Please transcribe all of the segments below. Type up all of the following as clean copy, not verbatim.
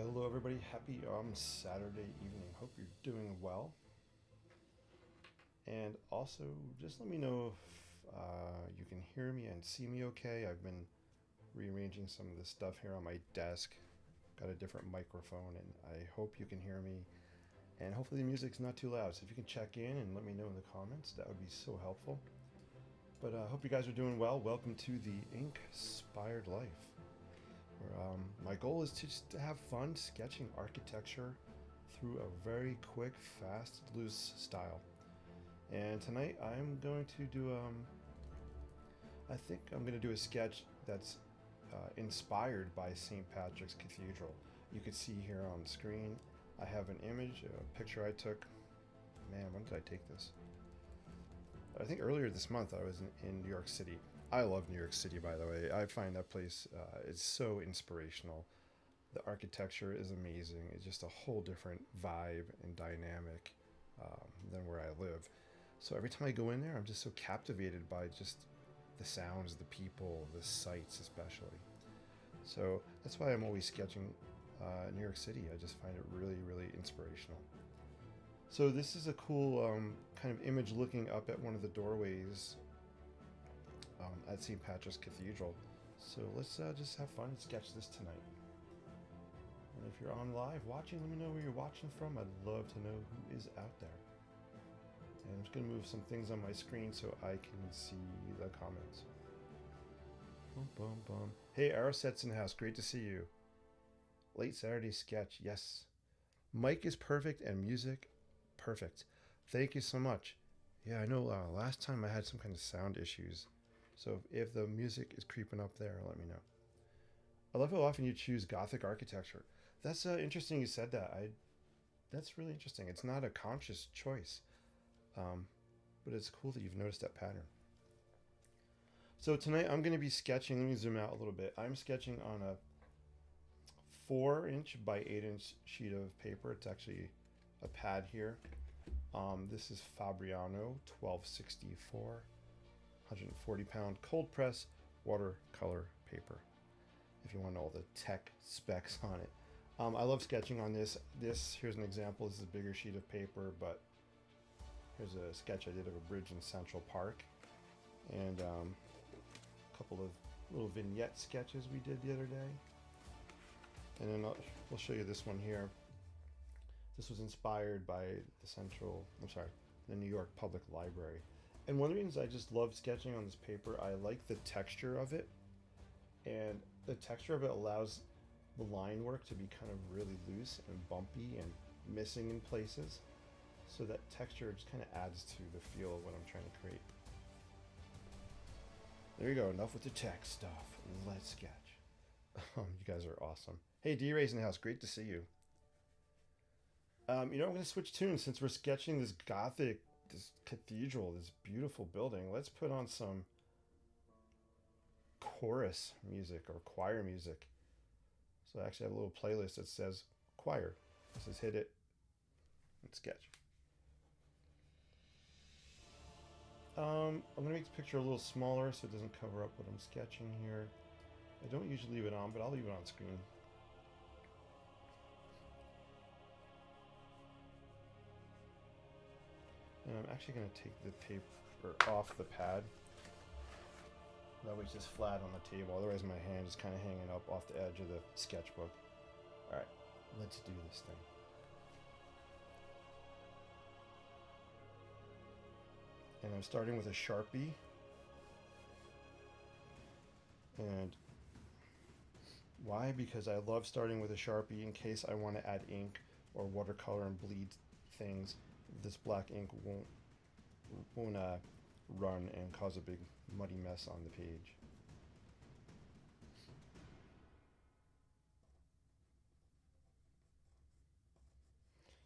Hello everybody, happy Saturday evening. Hope you're doing well. And also, just let me know if you can hear me and see me okay. I've been rearranging some of the stuff here on my desk. Got a different microphone and I hope you can hear me. And hopefully the music's not too loud. So if you can check in and let me know in the comments, that would be so helpful. But I hope you guys are doing well. Welcome to the Inkspired Life. My goal is to just have fun sketching architecture through a very quick, fast, loose style. And tonight I'm going to do, I think I'm going to do a sketch that's inspired by St. Patrick's Cathedral. You can see here on the screen, I have an image, a picture I took. Man, when did I take this? I think earlier this month I was in New York City. I love New York City, by the way. I find that place is so inspirational. The architecture is amazing. It's just a whole different vibe and dynamic than where I live. So every time I go in there, I'm just so captivated by just the sounds, the people, the sights especially. So that's why I'm always sketching New York City. I just find it really, really inspirational. So this is a cool kind of image looking up at one of the doorways at St. Patrick's Cathedral. So let's just have fun and sketch this tonight. And if you're on live watching, let me know where you're watching from. I'd love to know who is out there. And I'm just going to move some things on my screen so I can see the comments. Boom, boom, boom. Hey, Arrowset's in the house. Great to see you. Late Saturday sketch. Yes. Mic is perfect and music perfect. Thank you so much. Yeah, I know last time I had some kind of sound issues. So if the music is creeping up there, let me know. I love how often you choose Gothic architecture. That's interesting you said that. That's really interesting. It's not a conscious choice. But it's cool that you've noticed that pattern. So tonight I'm going to be sketching. Let me zoom out a little bit. I'm sketching on a 4-inch by 8-inch sheet of paper. It's actually a pad here. This is Fabriano 1264, 140-pound cold press watercolor paper. If you want all the tech specs on it. I love sketching on this. Here's an example. This is a bigger sheet of paper, but here's a sketch I did of a bridge in Central Park, and a couple of little vignette sketches we did the other day. And then we'll show you this one here. This was inspired by the New York Public Library. And one of the reasons I just love sketching on this paper, I like the texture of it. And the texture of it allows the line work to be kind of really loose and bumpy and missing in places. So that texture just kind of adds to the feel of what I'm trying to create. There you go, enough with the tech stuff. Let's sketch. You guys are awesome. Hey, D-Ray's in the house, great to see you. I'm going to switch tunes since we're sketching this Gothic, this cathedral, this beautiful building. Let's put on some chorus music or choir music. So I actually have a little playlist that says choir. This is hit it and sketch. I'm going to make the picture a little smaller so it doesn't cover up what I'm sketching here. I don't usually leave it on, but I'll leave it on screen. And I'm actually going to take the paper off the pad. That way it's just flat on the table. Otherwise my hand is kind of hanging up off the edge of the sketchbook. Alright, let's do this thing. And I'm starting with a Sharpie. And why? Because I love starting with a Sharpie in case I want to add ink or watercolor and bleed things. This black ink won't run and cause a big muddy mess on the page.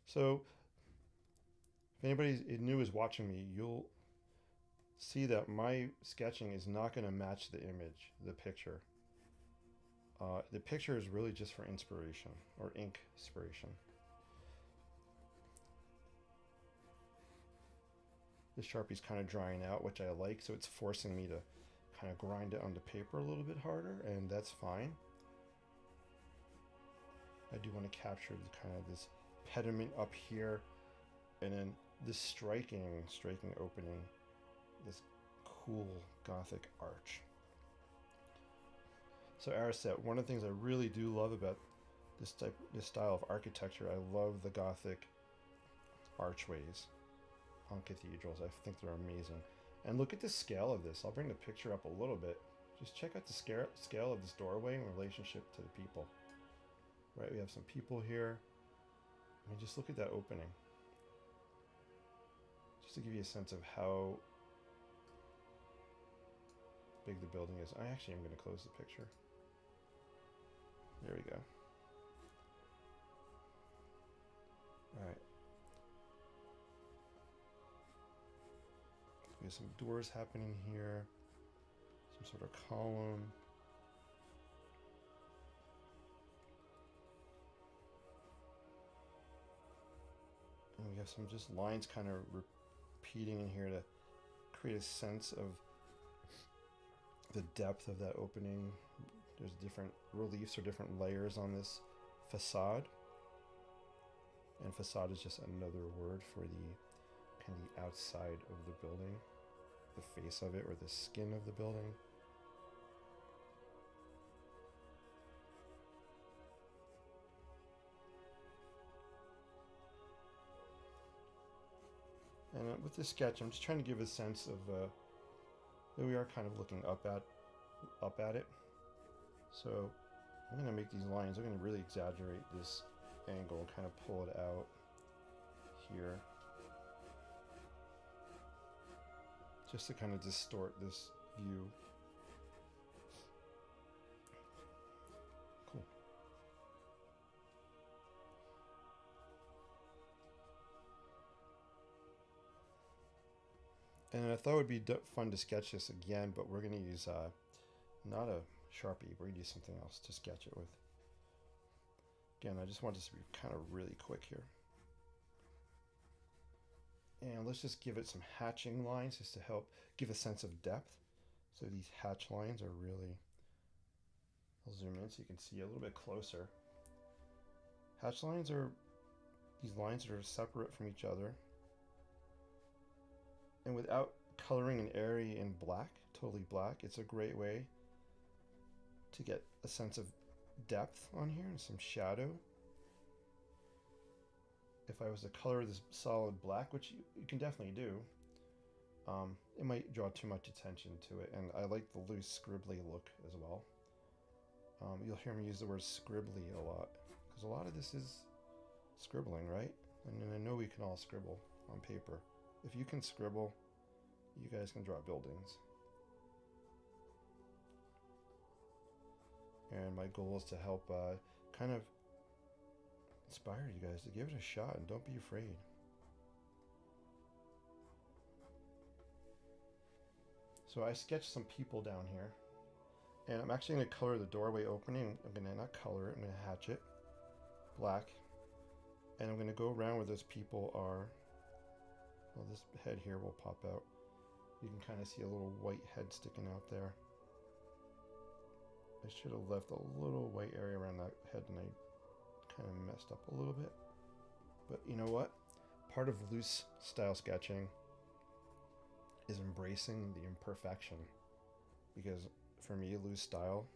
So if anybody new is watching me, you'll see that my sketching is not going to match the image, the picture. The picture is really just for inspiration or ink inspiration. The Sharpie's kind of drying out, which I like, so it's forcing me to kind of grind it onto paper a little bit harder, and that's fine. I do want to capture the kind of this pediment up here, and then this striking opening, this cool Gothic arch. So Ariset, one of the things I really do love about this style of architecture, I love the Gothic archways on cathedrals. I think they're amazing. And look at the scale of this. I'll bring the picture up a little bit. Just check out the scale of this doorway in relationship to the people. Right, we have some people here. I mean, just look at that opening. Just to give you a sense of how big the building is. I actually am going to close the picture. There we go. All right. We have some doors happening here. Some sort of column. And we have some just lines kind of repeating in here to create a sense of the depth of that opening. There's different reliefs or different layers on this facade. And facade is just another word for the kind of the outside of the building, the face of it or the skin of the building. And with this sketch, I'm just trying to give a sense of that we are kind of looking up at it. So I'm going to make these lines. I'm going to really exaggerate this angle and kind of pull it out here, just to kind of distort this view. Cool. And I thought it would be fun to sketch this again, but we're going to use not a Sharpie, we're going to use something else to sketch it with. Again, I just want this to be kind of really quick here. And let's just give it some hatching lines just to help give a sense of depth. So these hatch lines are really, I'll zoom in so you can see a little bit closer. Hatch lines are these lines that are separate from each other. And without coloring an area in black, totally black, it's a great way to get a sense of depth on here and some shadow. If I was to color this solid black, which you can definitely do, it might draw too much attention to it. And I like the loose scribbly look as well. You'll hear me use the word scribbly a lot, because a lot of this is scribbling, right? And I know we can all scribble on paper. If you can scribble, you guys can draw buildings. And my goal is to help kind of inspire you guys to give it a shot and don't be afraid. So I sketched some people down here, and I'm actually going to color the doorway opening. I'm going to not color it, I'm going to hatch it black, and I'm going to go around where those people are. Well, this head here will pop out. You can kind of see a little white head sticking out there. I should have left a little white area around that head, and I kind of messed up a little bit. But you know what? Part of loose style sketching is embracing the imperfection. Because for me, loose style,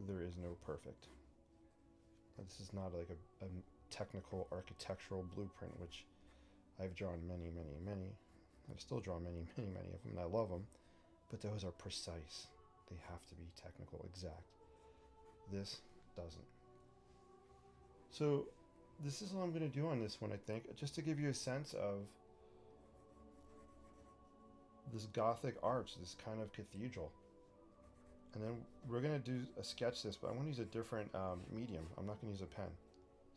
there is no perfect. This is not like a technical architectural blueprint, which I've drawn many, many, many. I've still drawn many, many, many of them, and I love them. But those are precise. They have to be technical, exact. This doesn't. So this is all I'm going to do on this one, I think, just to give you a sense of this Gothic arch, this kind of cathedral. And then we're going to do a sketch this, but I want to use a different medium. I'm not going to use a pen.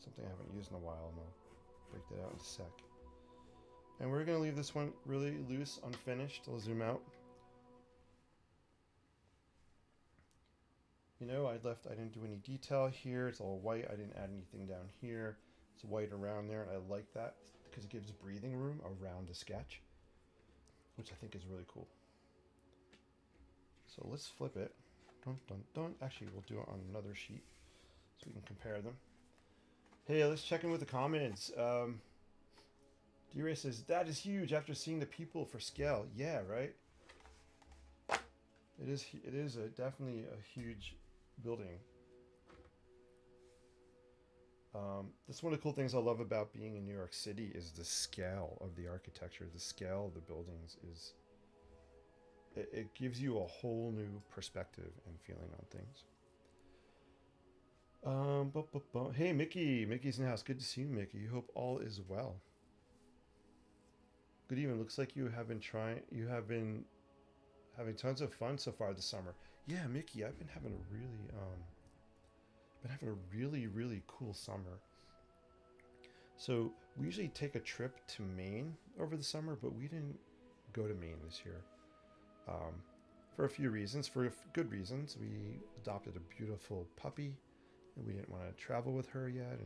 Something I haven't used in a while, and I'll break that out in a sec. And we're going to leave this one really loose, unfinished. I'll zoom out. You know, I didn't do any detail here. It's all white. I didn't add anything down here. It's white around there, and I like that because it gives breathing room around the sketch, which I think is really cool. So let's flip it. Dun, dun, dun. Actually, we'll do it on another sheet so we can compare them. Hey, let's check in with the comments. D-Ray says, that is huge after seeing the people for scale. Yeah, right? It is definitely a huge building. That's one of the cool things I love about being in New York City is the scale of the architecture. The scale of the buildings is... It gives you a whole new perspective and feeling on things. Hey, Mickey. Mickey's in the house. Good to see you, Mickey. Hope all is well. Good evening. Looks like you have been having tons of fun so far this summer. Yeah, Mickey, I've been having a really cool summer. So we usually take a trip to Maine over the summer, but we didn't go to Maine this year. For a few reasons, for good reasons. We adopted a beautiful puppy, and we didn't want to travel with her yet,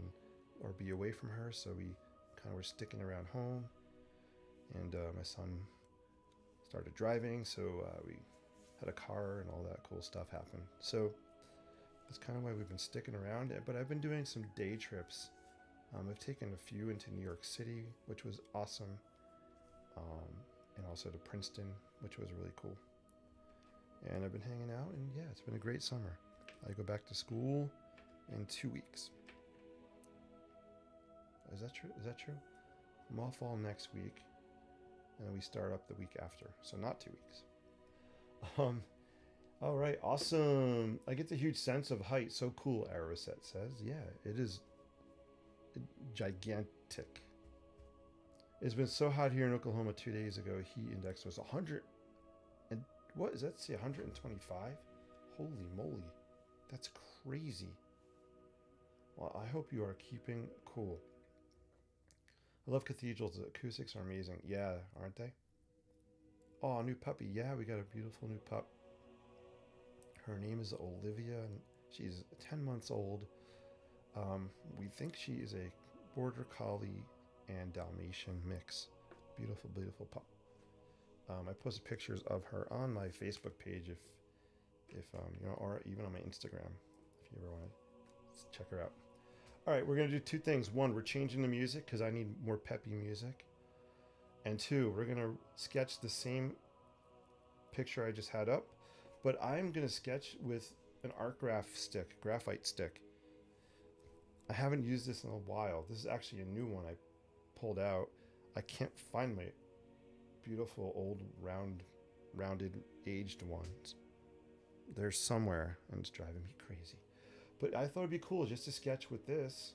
or be away from her, so we kind of were sticking around home. And my son started driving, so we had a car and all that cool stuff happen. So that's kind of why we've been sticking around. But I've been doing some day trips. I've taken a few into New York City, which was awesome, and also to Princeton, which was really cool. And I've been hanging out, and yeah, it's been a great summer. I go back to school in 2 weeks. Is that true? Is that true? I'm off all next week, and then we start up the week after, so not 2 weeks. All right, awesome. I get the huge sense of height. So cool, Aeroset says. Yeah, it is gigantic. It's been so hot here in Oklahoma 2 days ago. Heat index was 100 and what is that? Say 125? Holy moly, that's crazy. Well, I hope you are keeping cool. I love cathedrals. The acoustics are amazing. Yeah, aren't they? Oh, a new puppy. Yeah, we got a beautiful new pup. Her name is Olivia, and she's 10 months old. We think she is a border collie and Dalmatian mix. Beautiful, beautiful pup. I posted pictures of her on my Facebook page, if you know, or even on my Instagram, if you ever want to check her out. All right, we're gonna do two things. One, we're changing the music because I need more peppy music. And two, we're gonna sketch the same picture I just had up, but I'm gonna sketch with an art graphite stick. I haven't used this in a while. This is actually a new one I pulled out. I can't find my beautiful old rounded aged ones. They're somewhere, and it's driving me crazy. But I thought it'd be cool just to sketch with this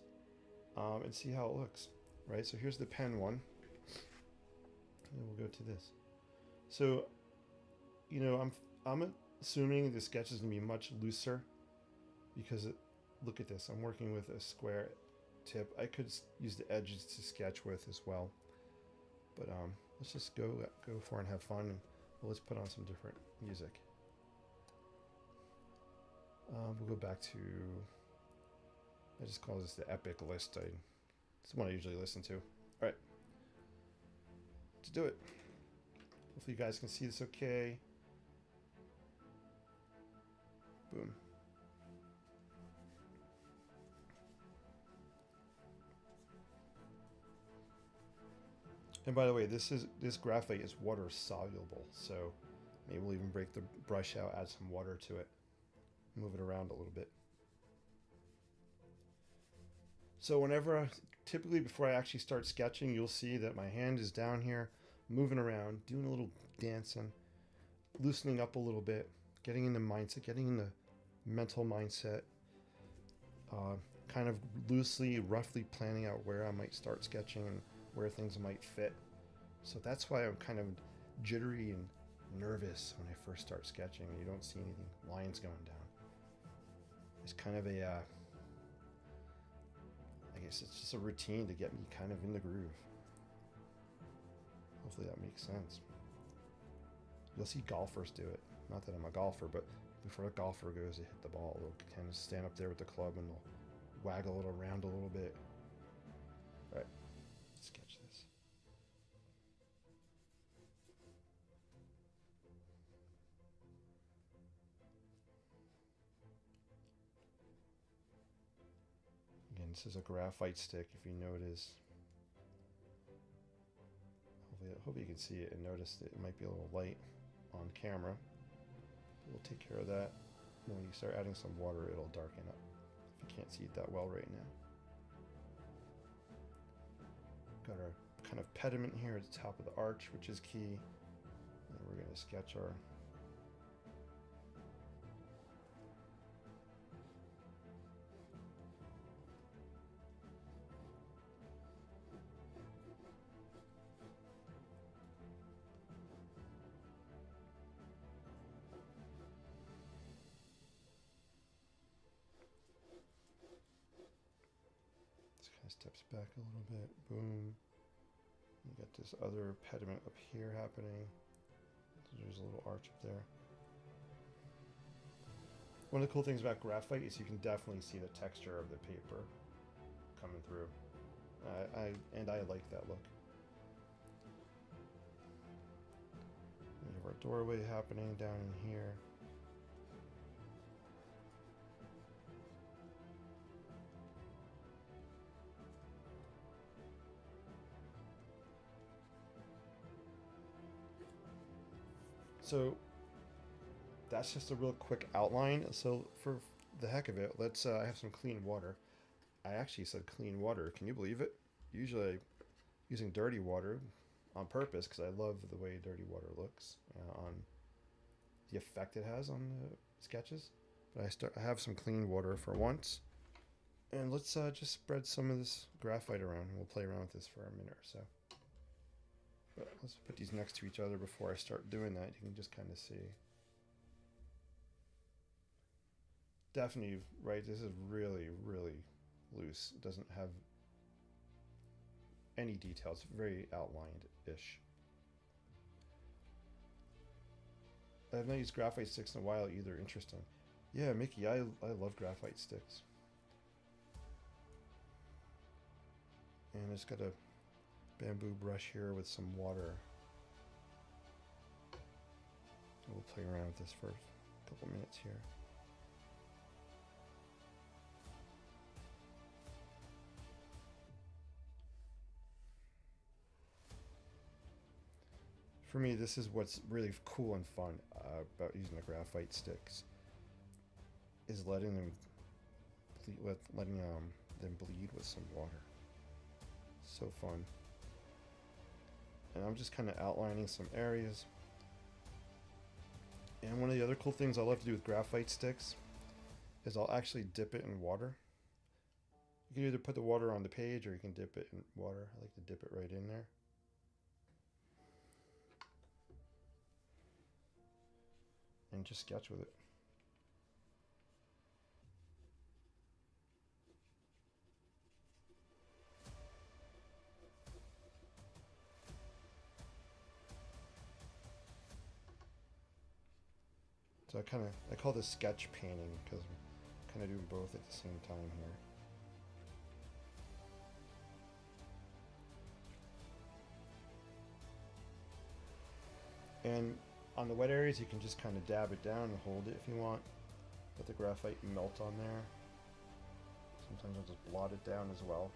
and see how it looks. Right, so here's the pen one. And we'll go to this. So, you know, I'm assuming the sketch is gonna be much looser because look at this. I'm working with a square tip. I could use the edges to sketch with as well. But let's just go for it and have fun. And let's put on some different music. We'll go back to, I just call this the epic list. It's the one I usually listen to. All right, let's do it. Hopefully you guys can see this okay. Boom. And by the way, this graphite is water soluble, so maybe we'll even break the brush out, add some water to it, move it around a little bit. So typically before I actually start sketching, you'll see that my hand is down here, moving around, doing a little dancing, loosening up a little bit, getting in the mindset, getting in the mental mindset, kind of loosely, roughly planning out where I might start sketching and where things might fit. So that's why I'm kind of jittery and nervous when I first start sketching. You don't see anything, lines going down. It's kind of I guess it's just a routine to get me kind of in the groove. Hopefully that makes sense. You'll see golfers do it. Not that I'm a golfer, but before a golfer goes to hit the ball, they'll kind of stand up there with the club and they'll waggle it around a little bit. All right, let's sketch this. this is a graphite stick, if you notice. Hopefully you can see it and notice that it might be a little light on camera. We'll take care of that. When you start adding some water, it'll darken up if you can't see it that well right now. Got our kind of pediment here at the top of the arch, which is key. And we're going to sketch our steps back a little bit, boom. You got this other pediment up here happening. There's a little arch up there. One of the cool things about graphite is you can definitely see the texture of the paper coming through. I like that look. We have our doorway happening down in here. So that's just a real quick outline. So for the heck of it, let's I have some clean water. I actually said clean water. Can you believe it? Usually I'm using dirty water on purpose because I love the way dirty water looks on the effect it has on the sketches. But I have some clean water for once. And let's just spread some of this graphite around. We'll play around with this for a minute or so. But let's put these next to each other before I start doing that. You can just kind of see. Definitely, right, this is really, really loose. It doesn't have any details. Very outlined-ish. I've not used graphite sticks in a while either. Interesting. Yeah, Mickey, I love graphite sticks. And it's got a bamboo brush here with some water. We'll play around with this for a couple minutes here. For me, this is what's really cool and fun about using the graphite sticks, is letting them bleed with some water. So fun. And I'm just kind of outlining some areas. And one of the other cool things I love to do with graphite sticks is I'll actually dip it in water. You can either put the water on the page or you can dip it in water. I like to dip it right in there. And just sketch with it. So I call this sketch painting because I'm kind of doing both at the same time here. And on the wet areas, you can just kind of dab it down and hold it if you want. Let the graphite melt on there. Sometimes I'll just blot it down as well.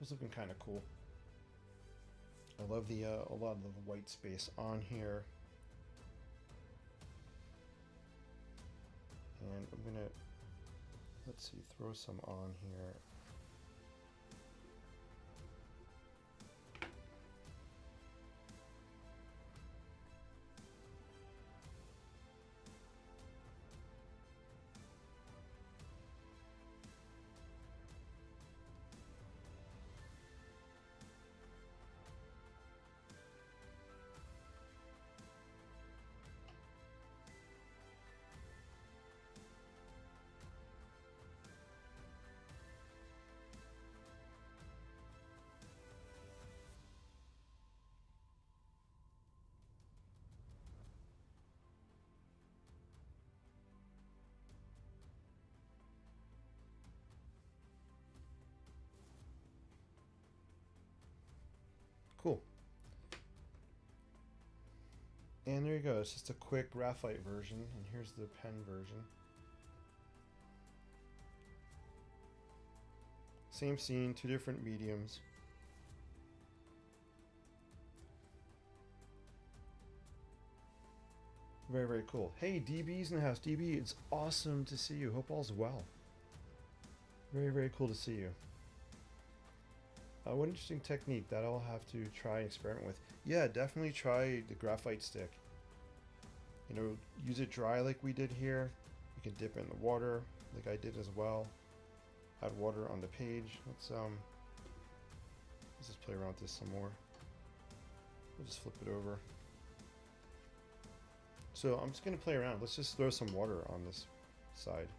It's looking kind of cool. I love the a lot of the white space on here. And I'm gonna, let's see, throw some on here. And there you go. It's just a quick graphite version, and here's the pen version. Same scene, two different mediums. Very, very cool. Hey, DB's in the house. DB, it's awesome to see you. Hope all's well. Very, very cool to see you. What interesting technique that I'll have to try and experiment with. Yeah, definitely try the graphite stick. You know, use it dry like we did here. You can dip it in the water like I did as well. Add water on the page. Let's just play around with this some more. We'll just flip it over. So I'm just gonna play around. Let's just throw some water on this side.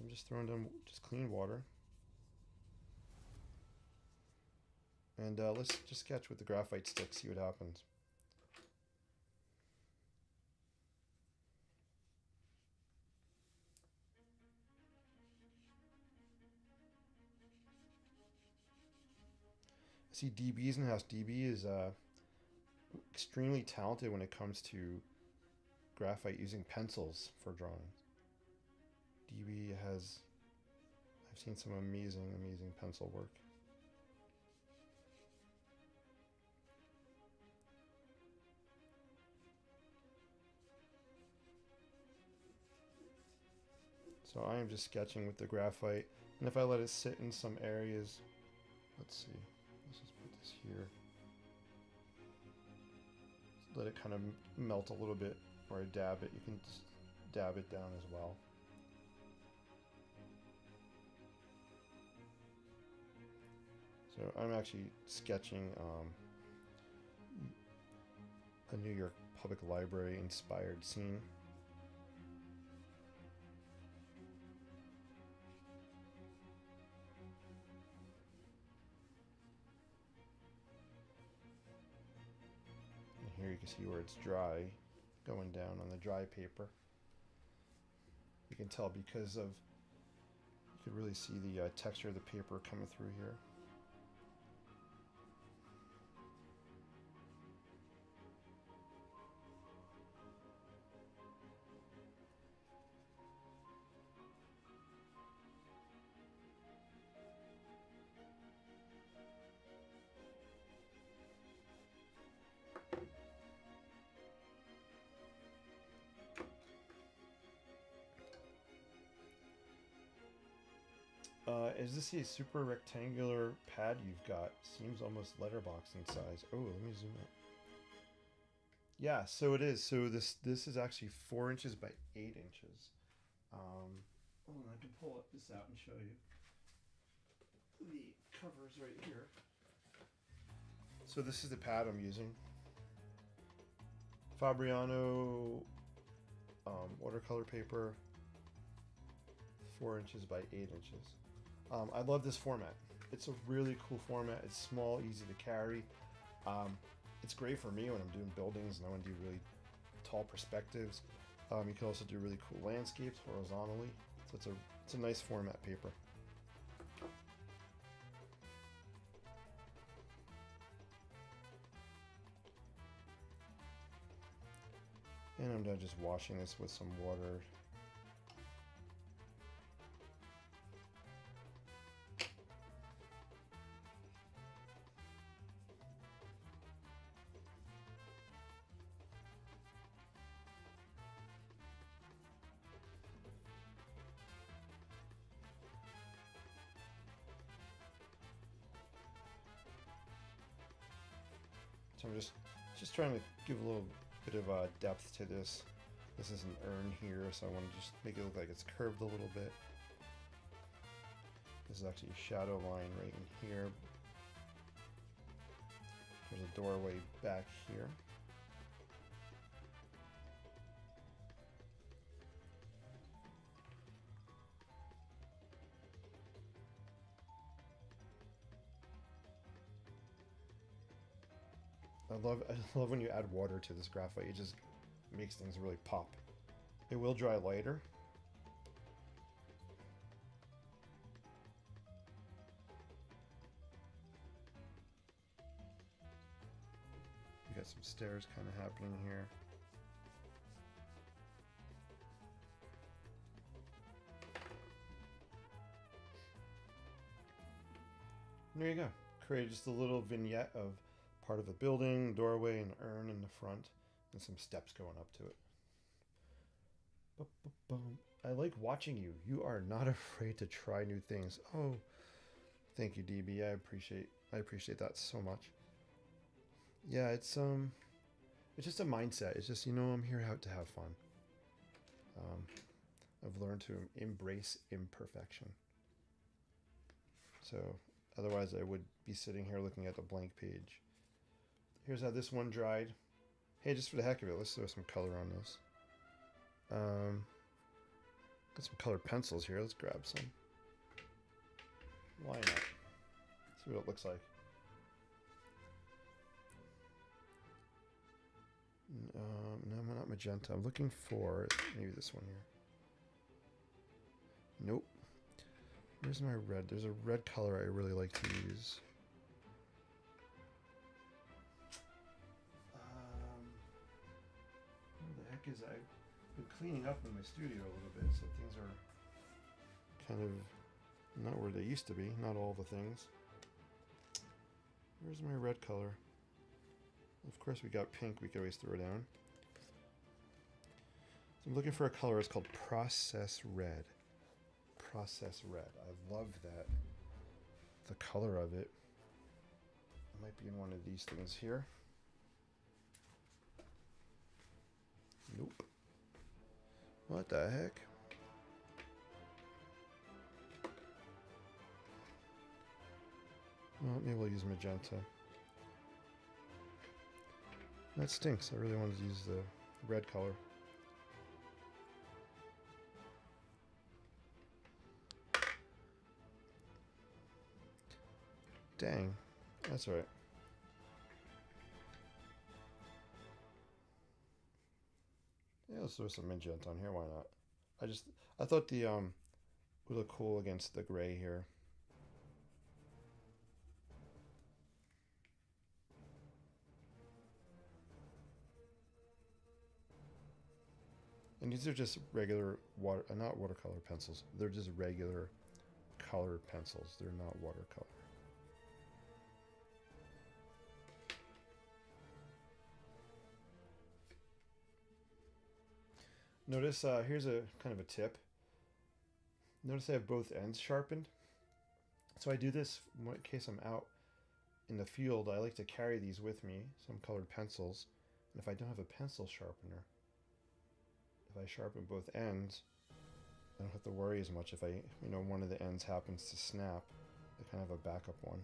I'm just throwing down just clean water. And let's just sketch with the graphite stick, see what happens. I see DB's in the house. DB is extremely talented when it comes to graphite using pencils for drawing. DB has, I've seen some amazing, amazing pencil work. So I am just sketching with the graphite, and if I let it sit in some areas, let's see, let's just put this here. Just let it kind of melt a little bit, or I dab it. You can just dab it down as well. So I'm actually sketching a New York Public Library inspired scene. And here you can see where it's dry, going down on the dry paper. You can tell because of, you could really see the texture of the paper coming through here. Is this a super rectangular pad you've got? Seems almost letterbox in size. Oh, let me zoom in. Yeah, so it is. So this is actually 4 inches by 8 inches. Hold on, I can pull this out and show you. The cover's right here. So this is the pad I'm using. Fabriano watercolor paper, 4 inches by 8 inches. I love this format. It's a really cool format. It's small, easy to carry. It's great for me when I'm doing buildings and I want to do really tall perspectives. You can also do really cool landscapes horizontally. So it's a nice format paper. And I'm done just washing this with some water. So I'm just trying to give a little bit of depth to this. This is an urn here, so I want to just make it look like it's curved a little bit. This is actually a shadow line right in here. There's a doorway back here. I love when you add water to this graphite. It just makes things really pop. It will dry lighter. some stairs kind of happening here. There you go. Created just a little vignette of part of a building, doorway, an urn in the front, and some steps going up to it. I like watching you. You are not afraid to try new things. Oh, thank you, DB. I appreciate that so much. Yeah, it's just a mindset. It's just, you know, I'm here out to have fun. I've learned to embrace imperfection. So otherwise I would be sitting here looking at the blank page. Here's how this one dried. Hey, just for the heck of it, let's throw some color on this. Got some colored pencils here. Let's grab some. Why not? See what it looks like. No, not magenta. I'm looking for maybe this one here. Nope. Where's my red? There's a red color I really like to use. What the heck is that? I've been cleaning up in my studio a little bit, so things are kind of not where they used to be. Not all the things. Where's my red color? Of course, we got pink. We could always throw down. So I'm looking for a color. It's called Process Red. Process Red. I love that. The color of it. It might be in one of these things here. Nope. What the heck? Well, maybe we'll use magenta. That stinks. I really wanted to use the red color. Dang. That's all right. Yeah, let's throw some magenta on here. Why not? I thought the would look cool against the gray here. And these are just regular not watercolor pencils. They're just regular colored pencils. They're not watercolor. Notice here's a kind of a tip. Notice I have both ends sharpened. So I do this in case I'm out in the field. I like to carry these with me, some colored pencils. And if I don't have a pencil sharpener, if I sharpen both ends, I don't have to worry as much if one of the ends happens to snap. I kind of have a backup one.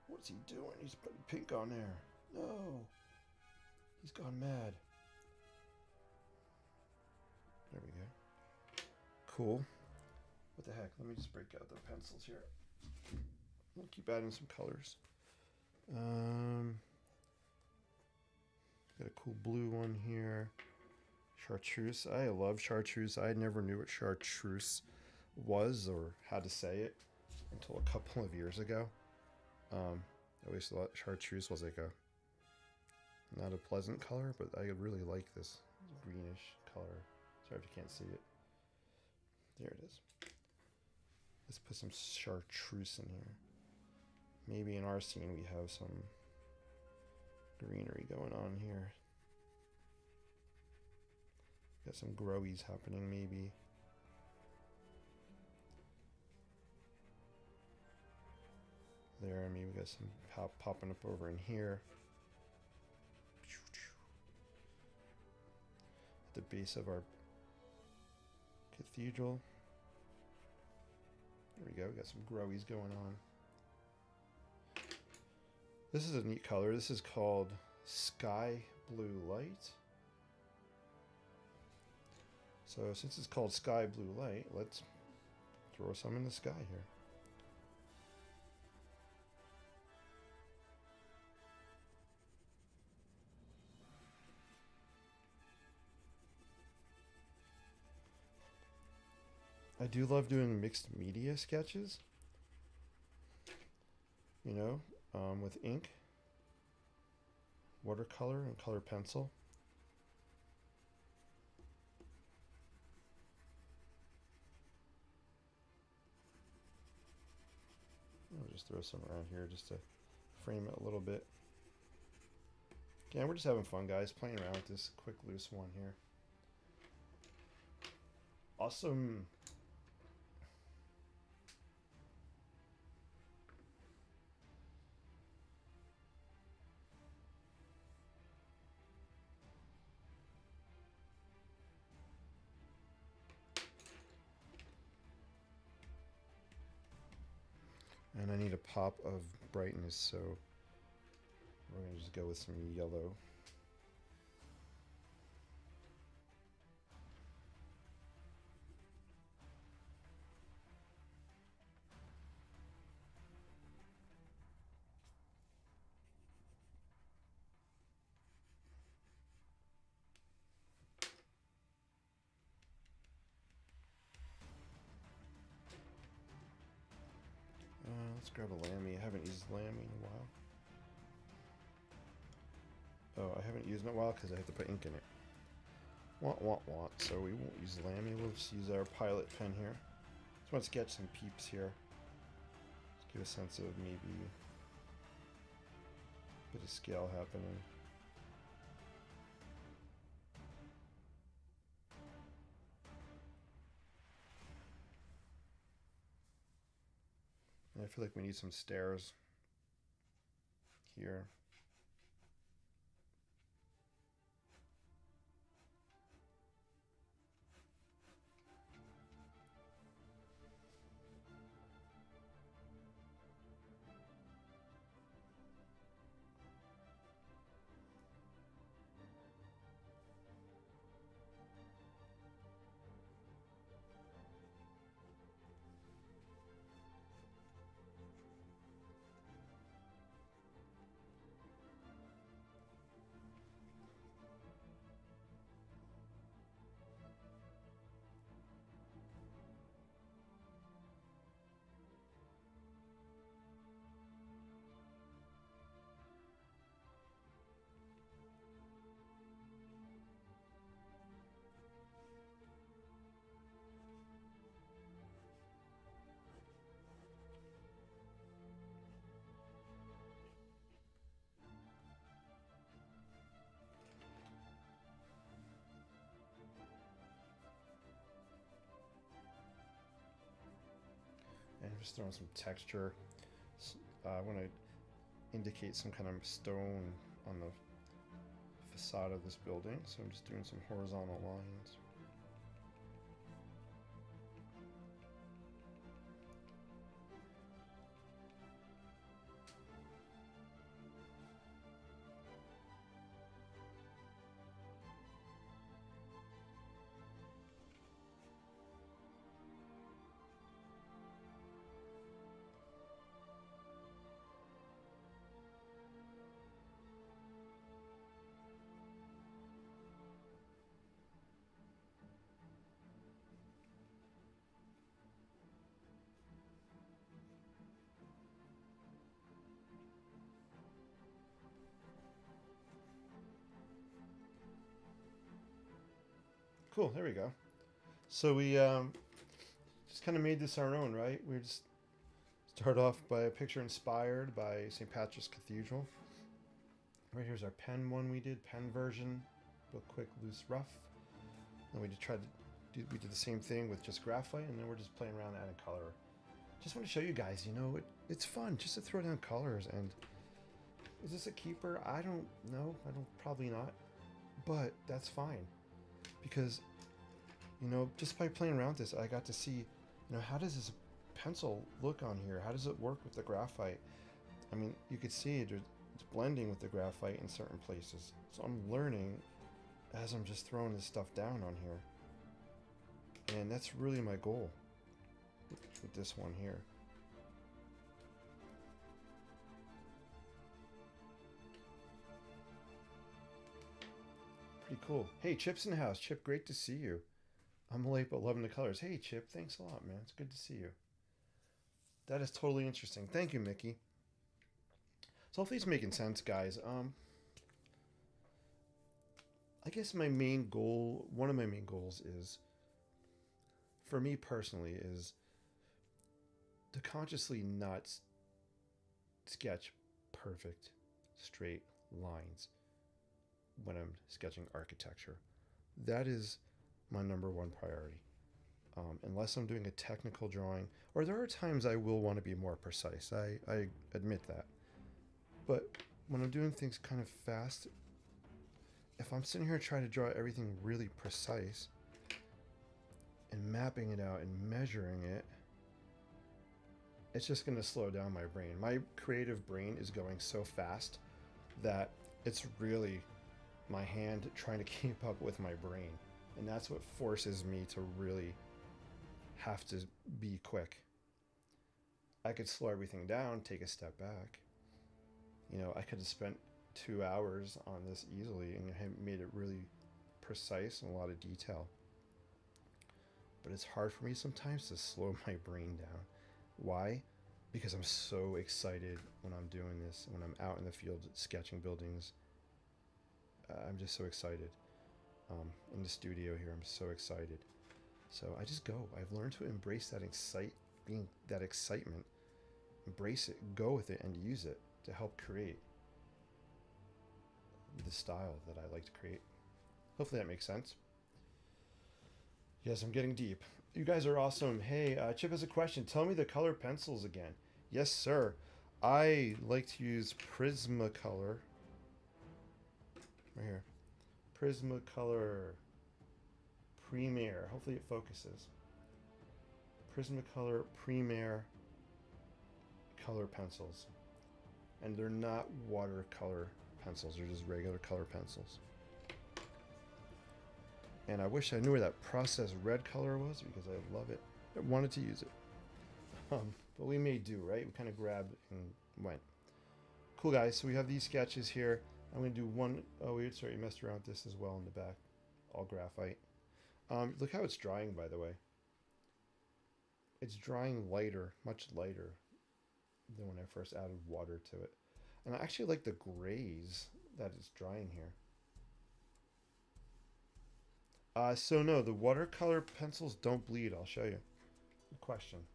What's he doing? He's putting pink on there. No! He's gone mad. There we go. Cool. What the heck? Let me just break out the pencils here. I'll keep adding some colors. Got a cool blue one here. Chartreuse. I love chartreuse. I never knew what chartreuse was or how to say it until a couple of years ago. I always thought chartreuse was like not a pleasant color, but I really like this greenish color. Sorry if you can't see it. There it is. Let's put some chartreuse in here. Maybe in our scene we have some greenery going on here. Got some growies happening maybe. There, maybe we got some popping up over in here. At the base of our cathedral. There we go, we got some growies going on. This is a neat color. This is called Sky Blue Light. So since it's called Sky Blue Light, let's throw some in the sky here. I do love doing mixed media sketches, you know, with ink, watercolor, and color pencil. I'll just throw some around here just to frame it a little bit. Again, we're just having fun, guys, playing around with this quick, loose one here. Awesome. And I need a pop of brightness, so we're going to just go with some yellow. Let's grab a Lamy. I haven't used Lamy in a while. Oh, I haven't used it in a while because I have to put ink in it. Want. So we won't use Lamy. We'll just use our Pilot pen here. Just want to sketch some peeps here. Just give a sense of maybe a bit of scale happening. And I feel like we need some stairs here. And just throwing some texture. I want to indicate some kind of stone on the facade of this building, so I'm just doing some horizontal lines. Cool, there we go. So we just kind of made this our own, right? We just start off by a picture inspired by St. Patrick's Cathedral. Right here's our pen one we did, pen version, real quick, loose, rough. And we did the same thing with just graphite, and then we're just playing around adding color. Just want to show you guys, you know, it's fun just to throw down colors. And is this a keeper? I don't know. Probably not. But that's fine. Because, you know, just by playing around with this, I got to see, you know, how does this pencil look on here? How does it work with the graphite? I mean, you could see it's blending with the graphite in certain places. So I'm learning as I'm just throwing this stuff down on here. And that's really my goal with this one here. Pretty cool. Hey, Chip's in the house. Chip, great to see you. I'm late but loving the colors. Hey, Chip, thanks a lot, man. It's good to see you. That is totally interesting. Thank you, Mickey. So hopefully it's making sense, guys. I guess my main goal, one of my main goals is, for me personally, is to consciously not sketch perfect, straight lines when I'm sketching architecture. That is my number one priority. Unless I'm doing a technical drawing, or there are times I will want to be more precise. I admit that. But when I'm doing things kind of fast, if I'm sitting here trying to draw everything really precise and mapping it out and measuring it, it's just going to slow down my brain. My creative brain is going so fast that it's really my hand trying to keep up with my brain. And that's what forces me to really have to be quick. I could slow everything down, take a step back. You know, I could have spent 2 hours on this easily and made it really precise and a lot of detail. But it's hard for me sometimes to slow my brain down. Why? Because I'm so excited when I'm doing this, when I'm out in the field sketching buildings. I'm just so excited. In the studio here, I'm so excited. So I just go. I've learned to embrace that excitement. Embrace it, go with it, and use it to help create the style that I like to create. Hopefully that makes sense. Yes, I'm getting deep. You guys are awesome. Hey, Chip has a question. Tell me the color pencils again. Yes, sir. I like to use Prismacolor. Right here. Prismacolor Premier. Hopefully it focuses. Prismacolor Premier color pencils. And they're not watercolor pencils. They're just regular color pencils. And I wish I knew where that processed red color was because I love it. I wanted to use it. But we may do, right? We kind of grabbed and went. Cool, guys. So we have these sketches here. I'm going to do one. Oh, wait, sorry. You messed around with this as well in the back. All graphite. Look how it's drying, by the way. It's drying lighter, much lighter than when I first added water to it. And I actually like the grays that it's drying here. So no, the watercolor pencils don't bleed. I'll show you. Good question.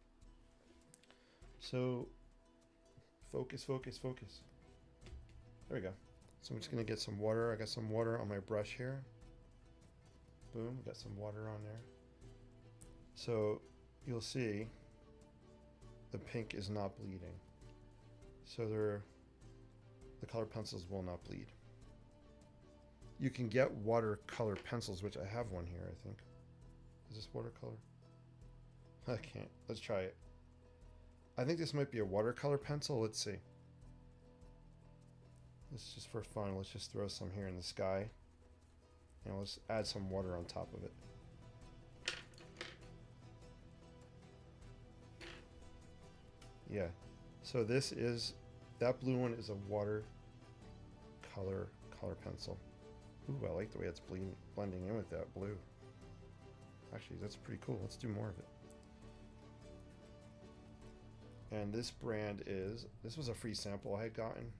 So, focus, focus, focus. There we go. So I'm just going to get some water. I got some water on my brush here. Boom, got some water on there. So you'll see the pink is not bleeding. So the color pencils will not bleed. You can get watercolor pencils, which I have one here, I think. Is this watercolor? I can't. Let's try it. I think this might be a watercolor pencil. Let's see. Let's just for fun, let's just throw some here in the sky. And let's add some water on top of it. Yeah. So this is, that blue one is a watercolor color pencil. Ooh, I like the way it's blending in with that blue. Actually, that's pretty cool. Let's do more of it. And this brand is, this was a free sample I had gotten.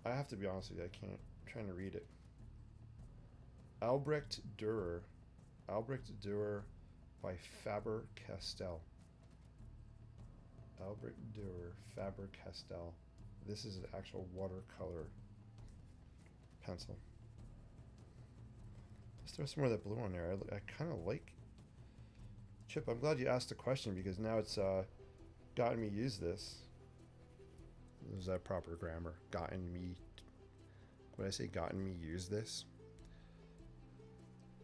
I have to be honest with you, I'm trying to read it. Albrecht Dürer by Faber-Castell. Albrecht Dürer, Faber-Castell. This is an actual watercolor pencil. Let's throw some more of that blue on there. I kind of like. Chip, I'm glad you asked the question because now it's gotten me use this. Is that proper grammar? Gotten me. What did I say? Gotten me use this.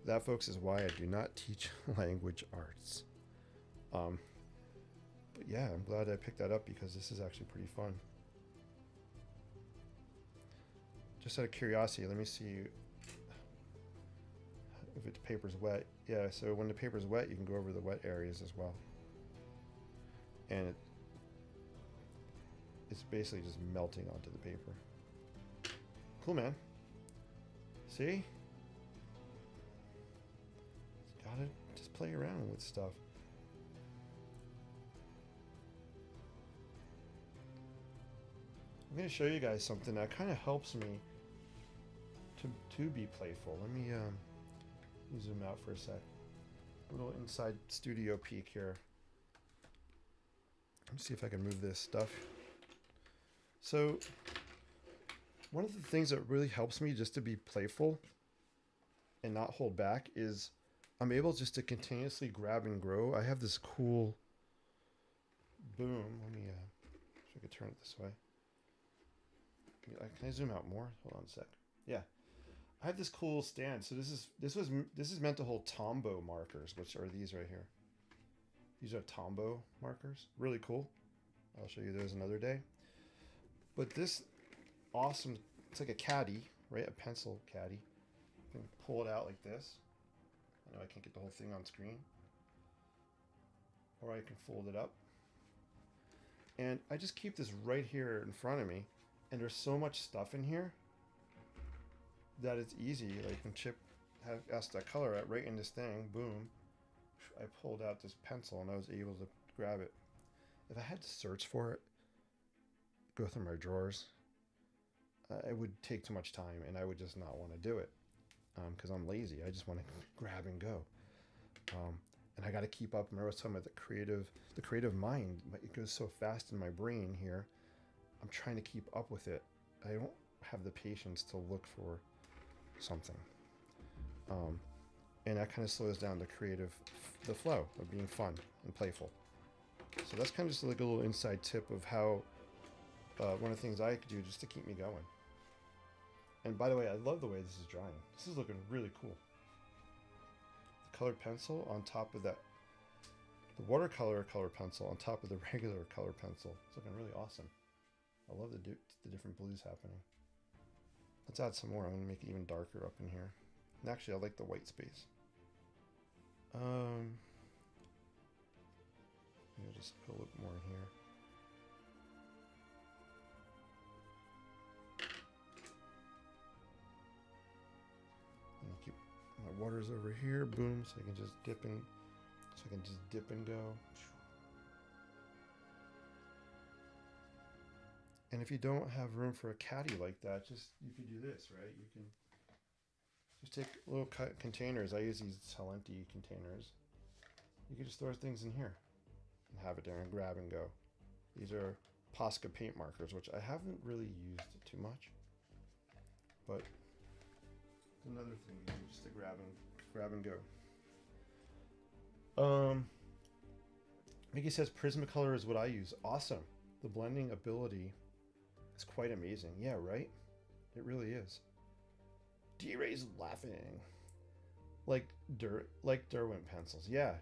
That, folks, is why I do not teach language arts. But yeah, I'm glad I picked that up because this is actually pretty fun. Just out of curiosity, let me see if the paper's wet. Yeah, so when the paper's wet, you can go over the wet areas as well. And it's basically just melting onto the paper. Cool, man. See? Gotta play around with stuff. I'm going to show you guys something that kind of helps me to be playful. Let me zoom out for a sec. A little inside studio peek here. Let me see if I can move this stuff. So one of the things that really helps me just to be playful and not hold back is I'm able just to continuously grab and grow. I have this cool boom. Let me see if I could turn it this way. Can I zoom out more? Hold on a sec. Yeah. I have this cool stand. So this is meant to hold Tombow markers, which are these right here. These are Tombow markers. Really cool. I'll show you those another day. But this awesome, it's like a caddy, right? A pencil caddy. You can pull it out like this. I know I can't get the whole thing on screen. Or I can fold it up. And I just keep this right here in front of me. And there's so much stuff in here that it's easy. Like when Chip had asked that color at right in this thing, boom, I pulled out this pencil and I was able to grab it. If I had to search for it, go through my drawers, it would take too much time and I would just not want to do it because I'm lazy. I just want to grab and go. And I got to keep up. Remember I was talking about the creative mind. It goes so fast in my brain here. I'm trying to keep up with it. I don't have the patience to look for something. And that kind of slows down the flow of being fun and playful. So that's kind of just like a little inside tip of how one of the things I could do just to keep me going. And by the way, I love the way this is drying. This is looking really cool. The colored pencil on top of that, the watercolor color pencil on top of the regular color pencil. It's looking really awesome. I love the different blues happening. Let's add some more. I'm gonna make it even darker up in here. And actually, I like the white space. Maybe I'll just put a little more in here. And I'll keep my waters over here. Boom, so I can just dip in. So I can just dip and go. And if you don't have room for a caddy like that, you can do this, right? You can just take little containers. I use these Salenti containers. You can just throw things in here and have it there and grab and go. These are Posca paint markers, which I haven't really used too much, but it's another thing you do just to grab and go. Mickey says Prismacolor is what I use. Awesome. The blending ability is quite amazing. Yeah, right? It really is. D-Ray's laughing. Like Derwent pencils. Yeah.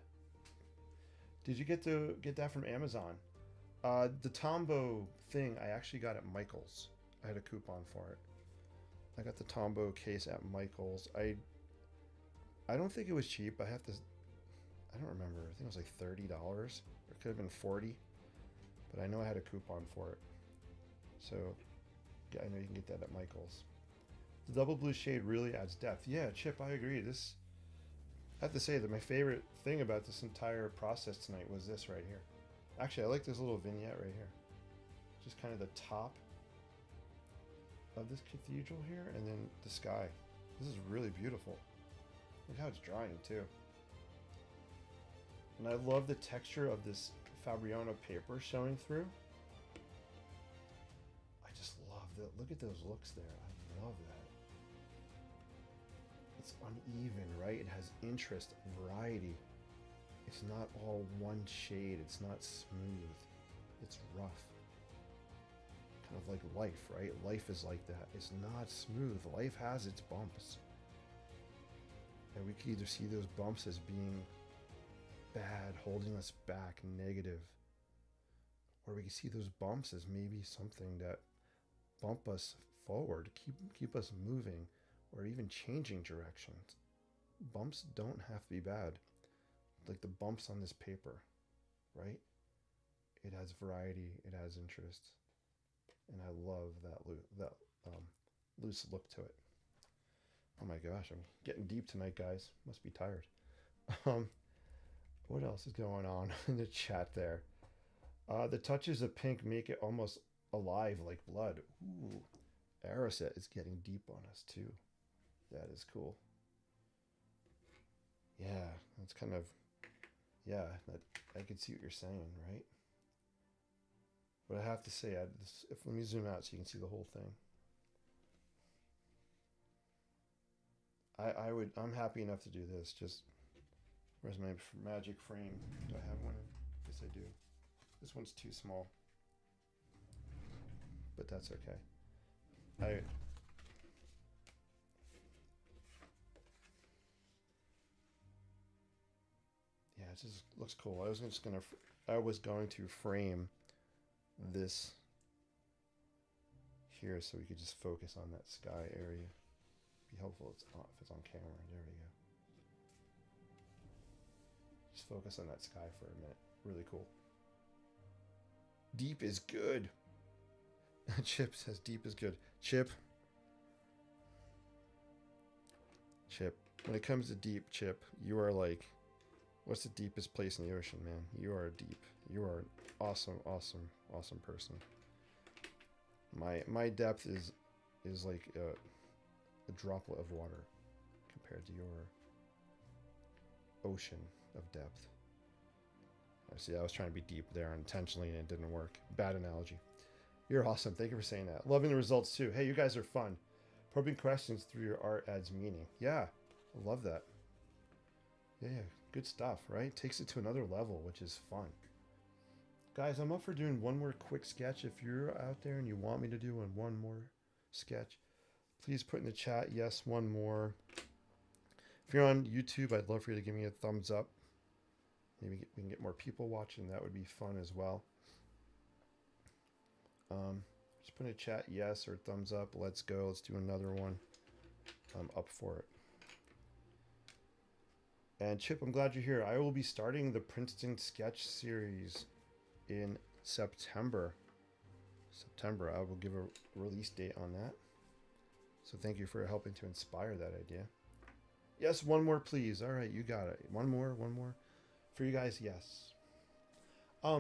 Did you get that from Amazon? The Tombow thing I actually got at Michael's. I had a coupon for it. I got the Tombow case at Michael's. I don't think it was cheap. I don't remember. I think it was like $30. Or it could have been $40. But I know I had a coupon for it. So yeah, I know you can get that at Michael's. The double blue shade really adds depth. Yeah, Chip, I agree. I have to say that my favorite thing about this entire process tonight was this right here. Actually, I like this little vignette right here. Just kind of the top of this cathedral here, and then the sky. This is really beautiful. Look how it's drying too. And I love the texture of this Fabriano paper showing through. I just love that. Look at those looks there. I love that. It's uneven, right? It has interest, variety. It's not all one shade. It's not smooth. It's rough. Kind of like life, right? Life is like that. It's not smooth. Life has its bumps. And we could either see those bumps as being bad, holding us back, negative, or we can see those bumps as maybe something that bump us forward, keep us moving, or even changing directions. Bumps don't have to be bad. Like the bumps on this paper, right? It has variety, it has interest, and I love that loose look to it. Oh my gosh, I'm getting deep tonight, guys. Must be tired. What else is going on in the chat there? The touches of pink make it almost alive like blood. Ooh. Araset is getting deep on us too. That is cool. Yeah, that's kind of, yeah, that, I can see what you're saying, right? But I have to say, let me zoom out so you can see the whole thing. I'm happy enough to do this. Just, where's my magic frame? Do I have one? Yes, I do. This one's too small, but that's okay. Yeah, it just looks cool. I was going to frame this here so we could just focus on that sky area. Be helpful if it's on camera. There we go. Just focus on that sky for a minute. Really cool. Deep is good. Chip says deep is good. Chip. When it comes to deep, Chip, you are like, what's the deepest place in the ocean, man? You are deep. You are an awesome, awesome, awesome person. My depth is like a droplet of water compared to your ocean of depth. I see. I was trying to be deep there intentionally, and it didn't work. Bad analogy. You're awesome. Thank you for saying that. Loving the results too. Hey, you guys are fun. Probing questions through your art adds meaning. Yeah, I love that. Yeah, good stuff, right? Takes it to another level, which is fun. Guys, I'm up for doing one more quick sketch. If you're out there and you want me to do one more sketch, please put in the chat, yes, one more. If you're on YouTube, I'd love for you to give me a thumbs up. Maybe we can get more people watching. That would be fun as well. Just put in the chat, yes, or thumbs up. Let's go. Let's do another one. I'm up for it. And Chip, I'm glad you're here. I will be starting the Princeton sketch series in September. I will give a release date on that. So thank you for helping to inspire that idea. Yes, one more, please. All right, you got it. One more. For you guys, yes.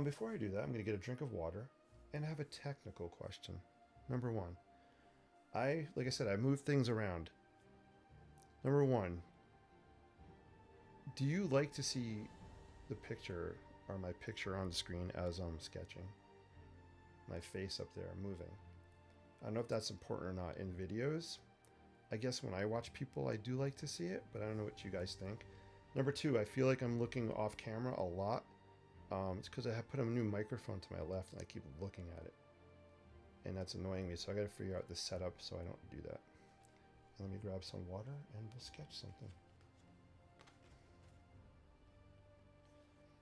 Before I do that, I'm going to get a drink of water and have a technical question. Number one, like I said, I move things around. Number one, do you like to see the picture or my picture on the screen as I'm sketching? My face up there moving. I don't know if that's important or not in videos. I guess when I watch people, I do like to see it, but I don't know what you guys think. Number two, I feel like I'm looking off camera a lot. It's because I have put a new microphone to my left and I keep looking at it. And that's annoying me, so I gotta figure out the setup so I don't do that. And let me grab some water and we'll sketch something.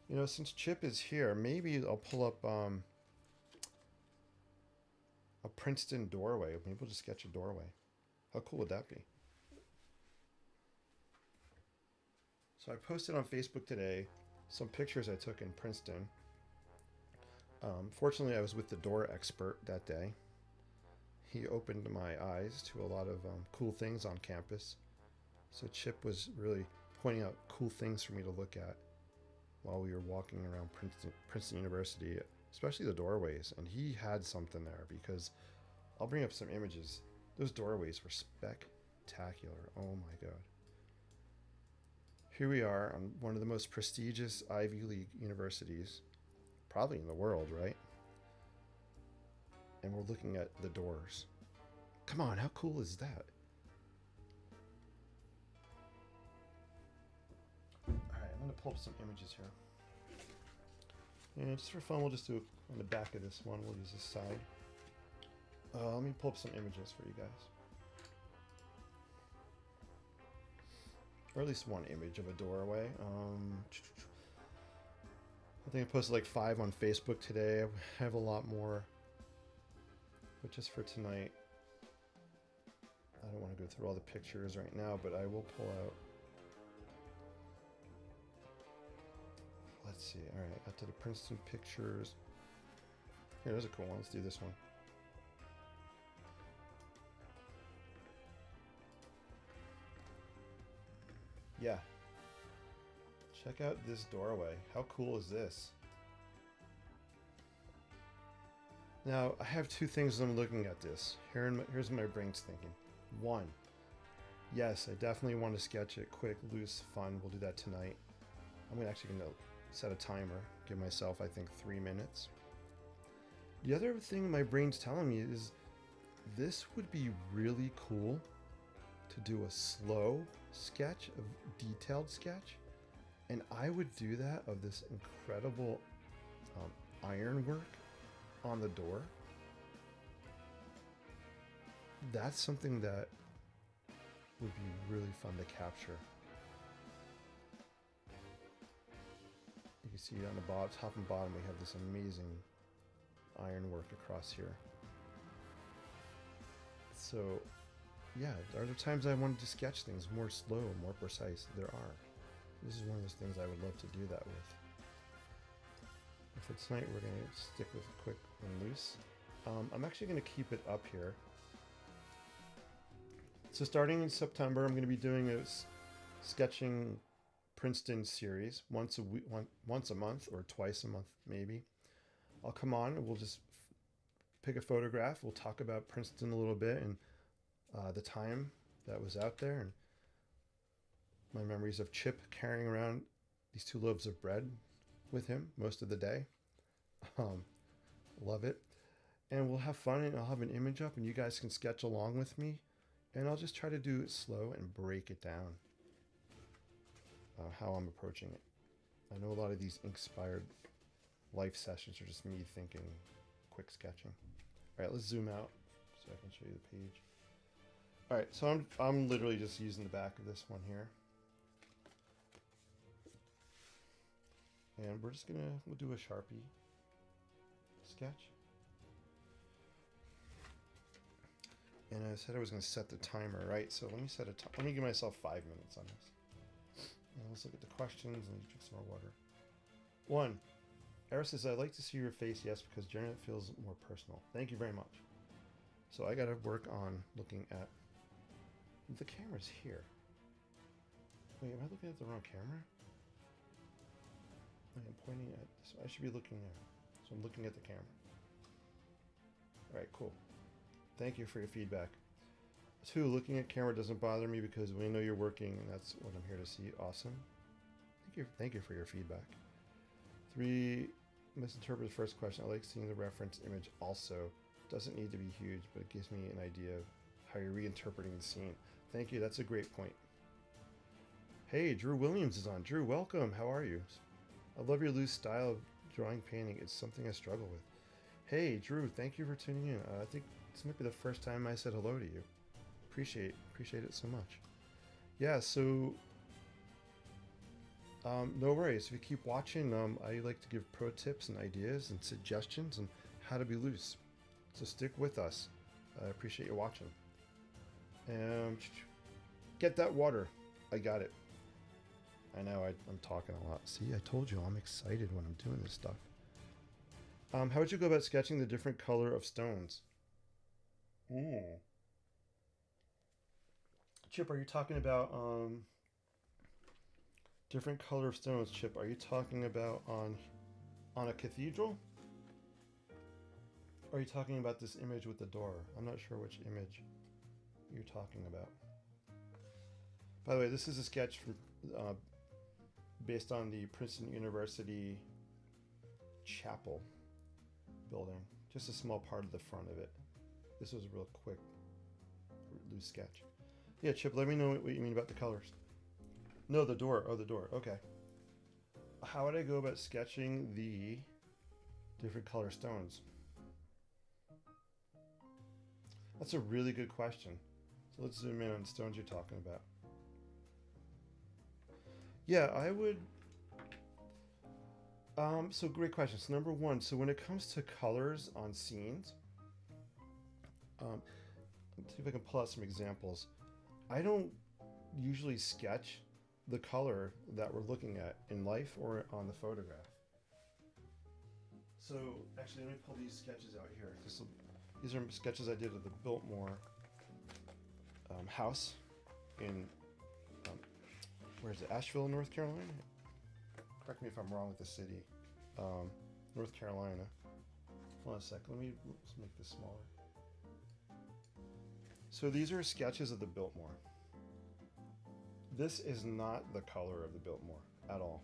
You know, since Chip is here, maybe I'll pull up a Princeton doorway. Maybe we'll just sketch a doorway. How cool would that be? So I posted on Facebook today some pictures I took in Princeton. Fortunately, I was with the door expert that day. He opened my eyes to a lot of cool things on campus. So Chip was really pointing out cool things for me to look at while we were walking around Princeton University, especially the doorways. And he had something there because I'll bring up some images. Those doorways were spectacular. Oh my God. Here we are on one of the most prestigious Ivy League universities, probably in the world, right? And we're looking at the doors. Come on, how cool is that? All right, I'm gonna pull up some images here. And just for fun, we'll just do on the back of this one. We'll use this side. Let me pull up some images for you guys. Or at least one image of a doorway. I think I posted like 5 on Facebook today. I have a lot more. But just for tonight, I don't want to go through all the pictures right now, but I will pull out. Let's see. All right, got to the Princeton pictures. Here, there's a cool one. Let's do this one. Yeah. Check out this doorway. How cool is this? Now, I have two things I'm looking at this. Here's my brain's thinking. One, yes, I definitely want to sketch it quick, loose, fun. We'll do that tonight. I'm actually going to set a timer. Give myself, I think, 3 minutes. The other thing my brain's telling me is this would be really cool to do a slow sketch, a detailed sketch. And I would do that of this incredible ironwork on the door. That's something that would be really fun to capture. You can see on the bottom, top and bottom, we have this amazing ironwork across here. So, yeah, are there times I wanted to sketch things more slow, more precise? There are. This is one of those things I would love to do that with. For tonight, we're going to stick with quick and loose. I'm actually going to keep it up here. So starting in September, I'm going to be doing a sketching Princeton series once a month or twice a month, maybe. I'll come on and we'll just pick a photograph. We'll talk about Princeton a little bit and the time that was out there and my memories of Chip carrying around these 2 loaves of bread with him most of the day. Love it. And we'll have fun and I'll have an image up and you guys can sketch along with me. And I'll just try to do it slow and break it down. How I'm approaching it. I know a lot of these Inkspired life sessions are just me thinking quick sketching. All right, let's zoom out so I can show you the page. All right, so I'm literally just using the back of this one here. And we'll do a Sharpie sketch. And I said I was going to set the timer, right? So let me give myself 5 minutes on this. And let's look at the questions and drink some more water. 1. Era says, I'd like to see your face, yes, because generally it feels more personal. Thank you very much. So I got to work on looking at the camera's here. Wait, am I looking at the wrong camera? I am pointing at this. I should be looking there. So I'm looking at the camera. All right, cool. Thank you for your feedback. 2, looking at camera doesn't bother me because we know you're working and that's what I'm here to see. Awesome. Thank you for your feedback. 3, misinterpret the first question. I like seeing the reference image also. Doesn't need to be huge, but it gives me an idea of how you're reinterpreting the scene. Thank you, that's a great point. Hey, Drew Williams is on. Drew, welcome. How are you? I love your loose style of drawing painting. It's something I struggle with. Hey, Drew, thank you for tuning in. I think this might be the first time I said hello to you. Appreciate it so much. Yeah, so no worries. If you keep watching, I like to give pro tips and ideas and suggestions on how to be loose. So stick with us. I appreciate you watching. And get that water. I got it. I know I'm talking a lot. See, I told you I'm excited when I'm doing this stuff. How would you go about sketching the different color of stones? Chip, are you talking about different color of stones? Chip, are you talking about on a cathedral? Or are you talking about this image with the door? I'm not sure which image you're talking about. By the way, this is a sketch from, based on the Princeton University chapel building. Just a small part of the front of it. This was a real quick, loose sketch. Yeah, Chip, let me know what you mean about the colors. No, the door. Oh, the door. Okay. How would I go about sketching the different color stones? That's a really good question. So let's zoom in on the stones you're talking about. Yeah, I would... so great question. So number 1, so when it comes to colors on scenes, let's see if I can pull out some examples. I don't usually sketch the color that we're looking at in life or on the photograph. So actually, let me pull these sketches out here. These are sketches I did of the Biltmore house in, where is it, Asheville, North Carolina? correct me if I'm wrong with the city, North Carolina. Hold on a sec, let's make this smaller. So these are sketches of the Biltmore. This is not the color of the Biltmore at all.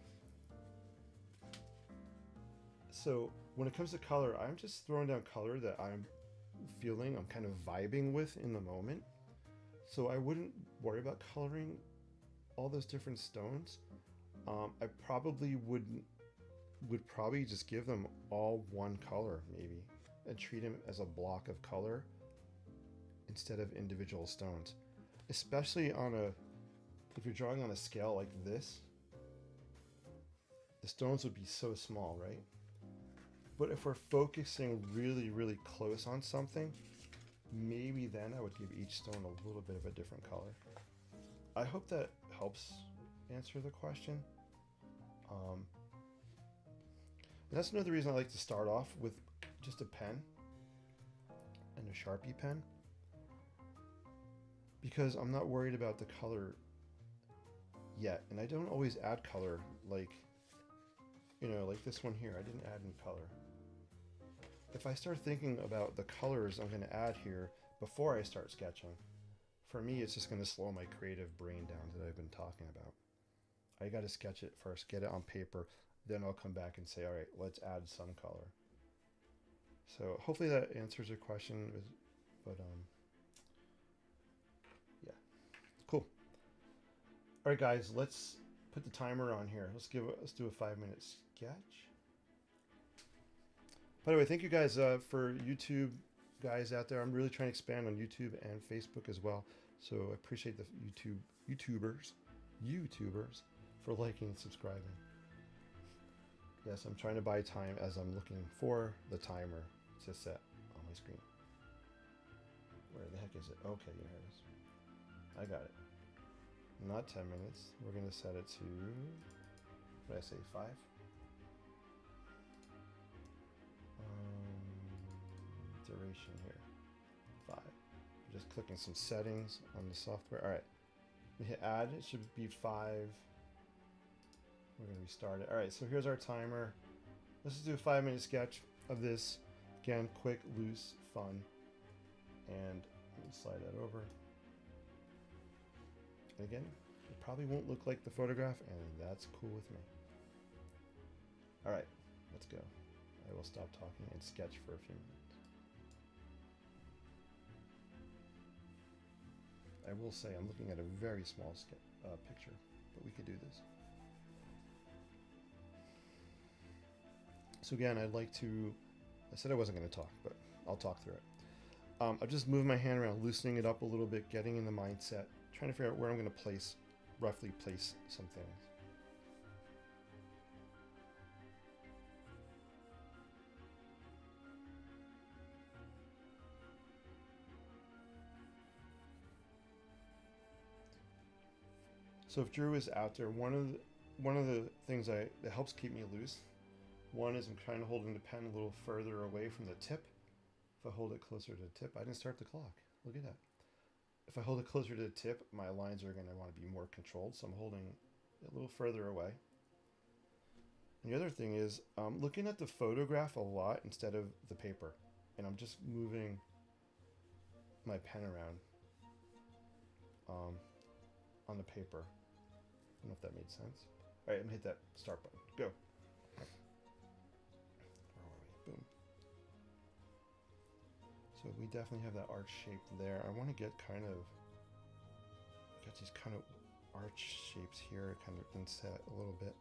So when it comes to color, I'm just throwing down color that I'm feeling, I'm kind of vibing with in the moment. So I wouldn't worry about coloring all those different stones. I probably would probably just give them all one color maybe, and treat them as a block of color instead of individual stones. Especially if you're drawing on a scale like this, the stones would be so small, right? But if we're focusing really, really close on something, maybe then I would give each stone a little bit of a different color. I hope that helps answer the question. That's another reason I like to start off with just a pen and a Sharpie pen, because I'm not worried about the color yet, and I don't always add color, like, you know, like this one here, I didn't add any color. If I start thinking about the colors I'm going to add here before I start sketching, for me it's just going to slow my creative brain down that I've been talking about. I got to sketch it first, get it on paper, then I'll come back and say, all right, let's add some color. So hopefully that answers your question, but yeah, cool. All right, guys, let's put the timer on here. Let's do a 5-minute sketch. By the way, thank you guys for YouTube guys out there. I'm really trying to expand on YouTube and Facebook as well. So I appreciate the YouTubers for liking and subscribing. Yes, I'm trying to buy time as I'm looking for the timer to set on my screen. Where the heck is it? Okay, here it is. I got it. Not 10 minutes. We're going to set it to, what did I say, 5? Duration here, 5. I'm just clicking some settings on the software. All right, we hit add. It should be 5. We're going to restart it. All right, so here's our timer. Let's just do a 5-minute sketch of this. Again, quick, loose, fun. And let me slide that over. And again, it probably won't look like the photograph, and that's cool with me. All right, let's go. I will stop talking and sketch for a few minutes. I will say I'm looking at a very small picture, but we could do this. So again, I'd like to, I said I wasn't going to talk, but I'll talk through it. I'll just move my hand around, loosening it up a little bit, getting in the mindset, trying to figure out where I'm going to roughly place some things. So if Drew is out there, one of the things that helps keep me loose, one is I'm trying to hold the pen a little further away from the tip. If I hold it closer to the tip, I didn't start the clock. Look at that. If I hold it closer to the tip, my lines are going to want to be more controlled, so I'm holding it a little further away. And the other thing is I'm looking at the photograph a lot instead of the paper, and I'm just moving my pen around on the paper. I don't know if that made sense. All right, I'm gonna hit that start button. Go. Where are we? Boom. So we definitely have that arch shape there. I want to get got these kind of arch shapes here, kind of inset a little bit.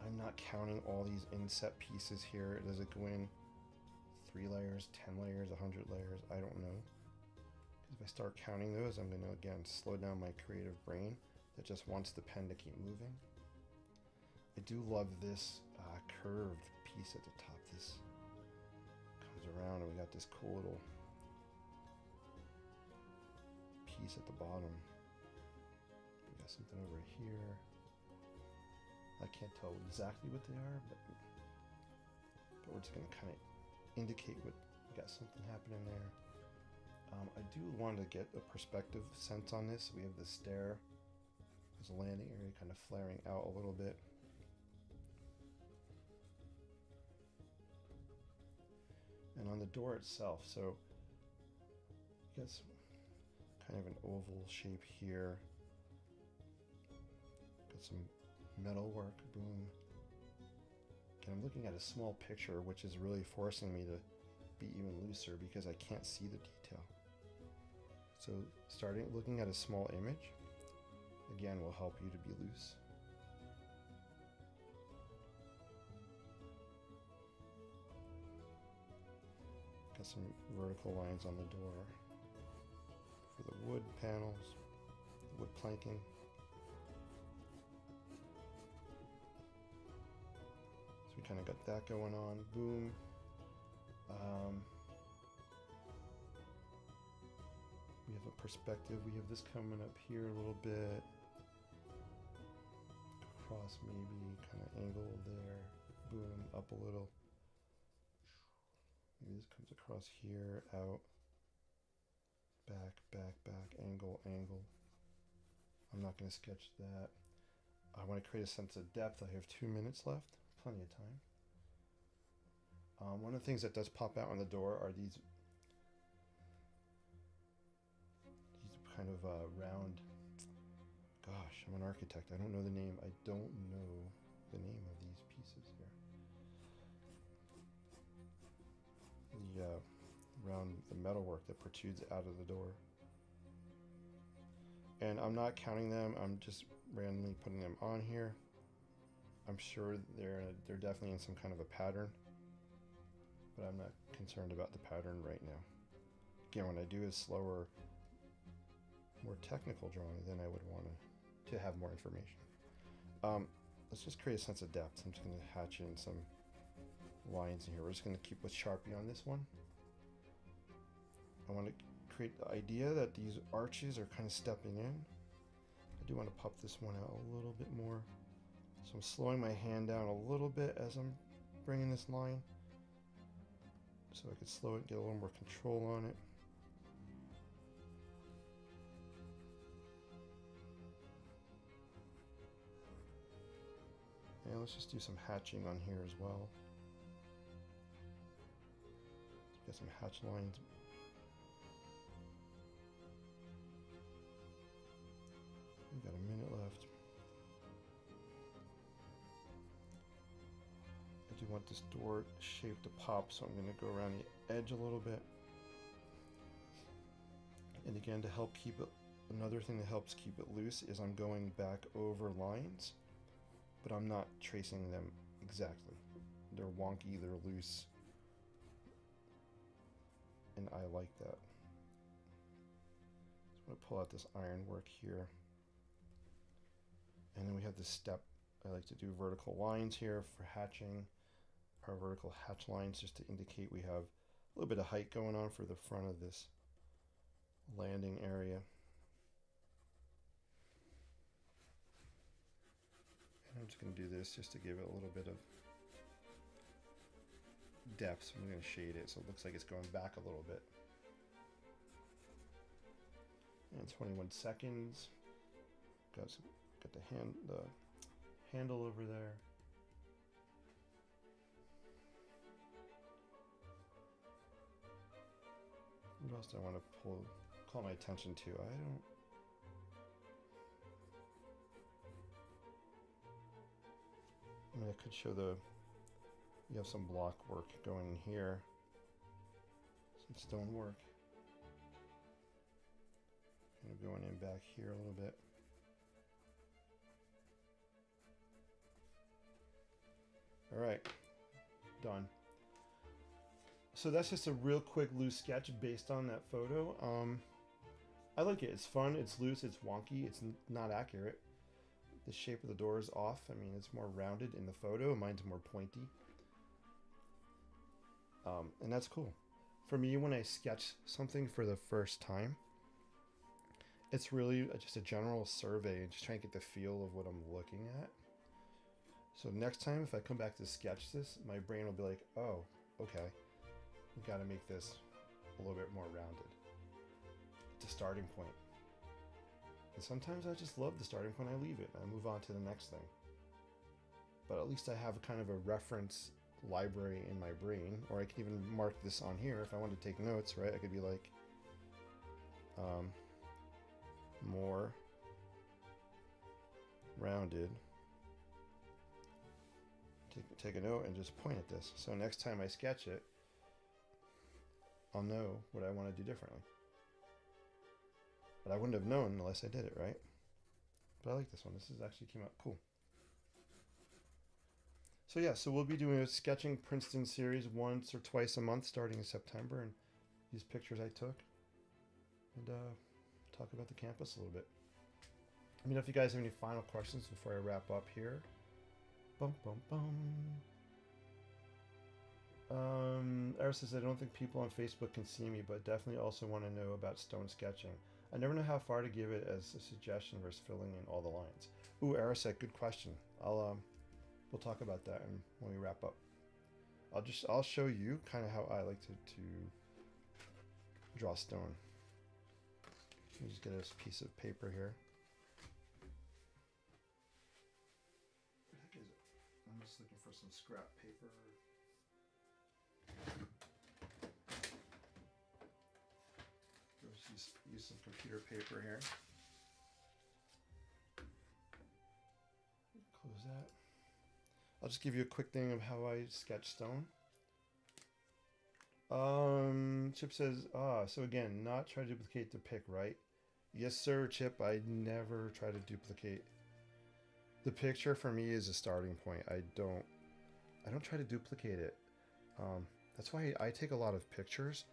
I'm not counting all these inset pieces here. Does it go in 3 layers, 10 layers, 100 layers? I don't know. Because if I start counting those, I'm going to, again, slow down my creative brain that just wants the pen to keep moving. I do love this curved piece at the top. This comes around and we got this cool little piece at the bottom. We got something over here. I can't tell exactly what they are, but we're just going to kind of indicate what we got something happening there. I do want to get a perspective sense on this. We have the stair. There's a landing area kind of flaring out a little bit. and on the door itself. So you got kind of an oval shape here. Got some metal work, boom. And I'm looking at a small picture, which is really forcing me to be even looser because I can't see the detail. So looking at a small image, again, will help you to be loose. Got some vertical lines on the door for the wood panels, the wood planking. So we kind of got that going on, boom. We have a perspective, we have this coming up here a little bit, cross maybe, kind of angle there, boom, up a little. Maybe this comes across here, out, back, back, back, angle, angle. I'm not going to sketch that. I want to create a sense of depth. I have 2 minutes left, plenty of time. One of the things that does pop out on the door are these kind of round, gosh, I'm an architect, I don't know the name, I don't know the name of these pieces here. Around the metalwork that protrudes out of the door. And I'm not counting them, I'm just randomly putting them on here. I'm sure they're definitely in some kind of a pattern, but I'm not concerned about the pattern right now. Again, when I do a slower, more technical drawing, then I would want to have more information. Let's just create a sense of depth. I'm just going to hatch in some lines in here. We're just going to keep with Sharpie on this one. I want to create the idea that these arches are kind of stepping in. I do want to pop this one out a little bit more. So I'm slowing my hand down a little bit as I'm bringing this line, so I could slow it, get a little more control on it. And let's just do some hatching on here as well. Get some hatch lines. We've got a minute left. I do want this door shape to pop, so I'm going to go around the edge a little bit. And again, to help keep it, another thing that helps keep it loose is I'm going back over lines, but I'm not tracing them exactly. They're wonky, they're loose, and I like that. So I'm going to pull out this ironwork here. And then we have this step. I like to do vertical lines here for hatching. Our vertical hatch lines just to indicate we have a little bit of height going on for the front of this landing area. And I'm just going to do this just to give it a little bit of depth. So I'm going to shade it so it looks like it's going back a little bit. And 21 seconds. Got the handle over there. What else do I want to call my attention to? I mean, I could show you have some block work going in here, some stone work. Kind of going in back here a little bit. All right, done. So that's just a real quick loose sketch based on that photo. I like it. It's fun, it's loose, it's wonky, it's not accurate. The shape of the door is off. I mean, it's more rounded in the photo. Mine's more pointy. And that's cool. For me, when I sketch something for the first time, it's really just a general survey, just trying to get the feel of what I'm looking at. So next time, if I come back to sketch this, my brain will be like, oh, okay, we got to make this a little bit more rounded. It's a starting point. And sometimes I just love the starting point, I leave it, I move on to the next thing. But at least I have kind of a reference library in my brain, or I can even mark this on here if I wanted to take notes, right? I could be like, more rounded. Take a note and just point at this. So next time I sketch it, I'll know what I want to do differently. But I wouldn't have known unless I did it, right? But I like this one. This is actually came out cool. So yeah, so we'll be doing a Sketching Princeton series once or twice a month starting in September, and these pictures I took, and talk about the campus a little bit. Let me know if you guys have any final questions before I wrap up here. Bum, bum, bum. Eris says, I don't think people on Facebook can see me, but definitely also want to know about stone sketching. I never know how far to give it as a suggestion versus filling in all the lines. Ooh, Eris, good question. We'll talk about that when we wrap up. I'll show you kind of how I like to draw stone. Let me just get a piece of paper here. Where the heck is it? I'm just looking for some scrap paper. Use some computer paper here. Close that. I'll just give you a quick thing of how I sketch stone. Chip says, so again, not try to duplicate the pic, right? Yes, sir, Chip. I never try to duplicate. The picture for me is a starting point. I don't try to duplicate it. That's why I take a lot of pictures.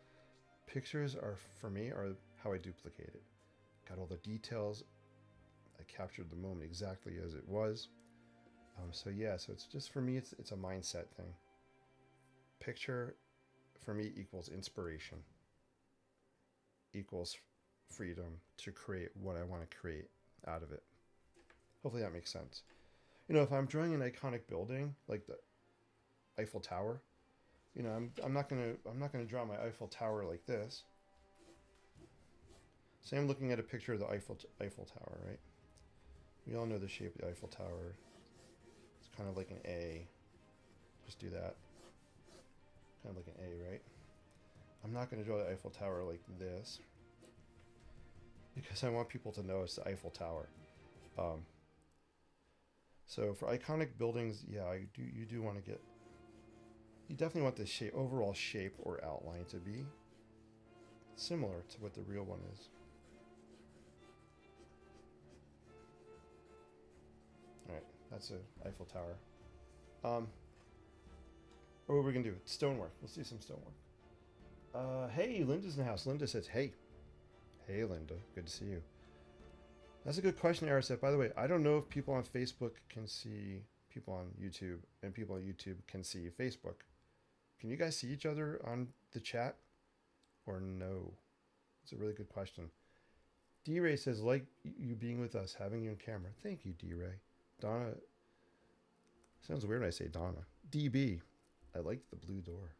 Pictures are, for me, are how I duplicate it. Got all the details. I captured the moment exactly as it was. So yeah, so it's just, for me, it's a mindset thing. Picture, for me, equals inspiration. Equals freedom to create what I want to create out of it. Hopefully that makes sense. You know, if I'm drawing an iconic building like the Eiffel Tower, you know, I'm not gonna draw my Eiffel Tower like this. Say I'm looking at a picture of the Eiffel Tower, right? We all know the shape of the Eiffel Tower. It's kind of like an A. Just do that. Kind of like an A, right? I'm not going to draw the Eiffel Tower like this because I want people to know it's the Eiffel Tower. So for iconic buildings, yeah, you do want to get, you definitely want the shape, overall shape or outline to be similar to what the real one is. All right, that's a Eiffel Tower. What are we gonna do? Stonework. Let's do some stonework. Hey, Linda's in the house. Linda says, hey. Hey, Linda. Good to see you. That's a good question, Arasep. By the way, I don't know if people on Facebook can see people on YouTube and people on YouTube can see Facebook. Can you guys see each other on the chat or no? It's a really good question. D-Ray says, like you being with us, having you on camera. Thank you, D-Ray. Donna. Sounds weird when I say Donna. DB. I like the blue door.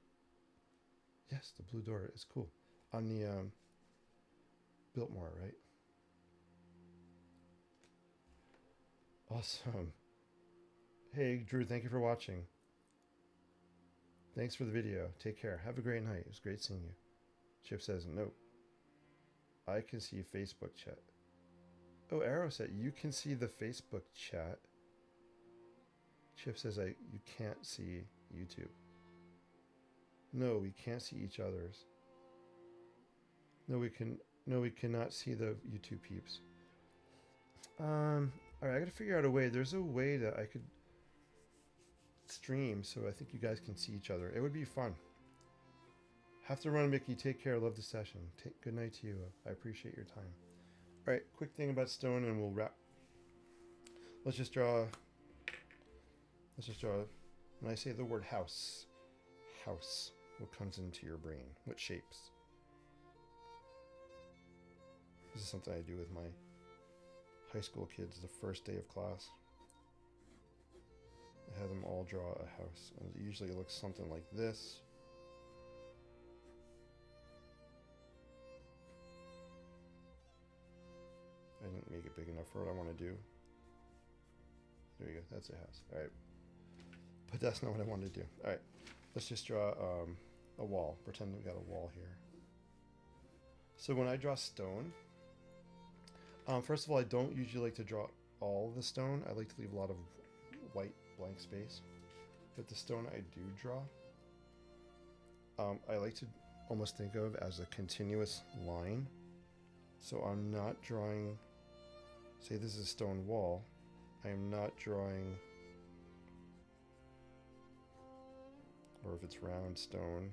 Yes, the blue door is cool. On the Biltmore, right? Awesome. Hey, Drew, thank you for watching. Thanks for the video. Take care. Have a great night. It was great seeing you. Chip says, nope. I can see Facebook chat. Oh, Arrow said, you can see the Facebook chat. Chip says, you can't see YouTube. No, we can't see each other's. No, we cannot see the YouTube peeps. Alright, I gotta figure out a way. There's a way that I could stream so I think you guys can see each other. It would be fun. Have to run, Mickey. Take care. Love the session. Good night to you. I appreciate your time. Alright, quick thing about stone and we'll wrap. Let's just draw. When I say the word house, what comes into your brain? What shapes? This is something I do with my high school kids the first day of class. I have them all draw a house, and usually it looks something like this. I didn't make it big enough for what I want to do. There you go, that's a house. Alright. But that's not what I wanted to do. Alright. let's just draw a wall. Pretend we got a wall here. So when I draw stone, first of all, I don't usually like to draw all the stone. I like to leave a lot of white blank space. But the stone I do draw, I like to almost think of as a continuous line. So I'm not drawing, say this is a stone wall, I am not drawing, or if it's round stone,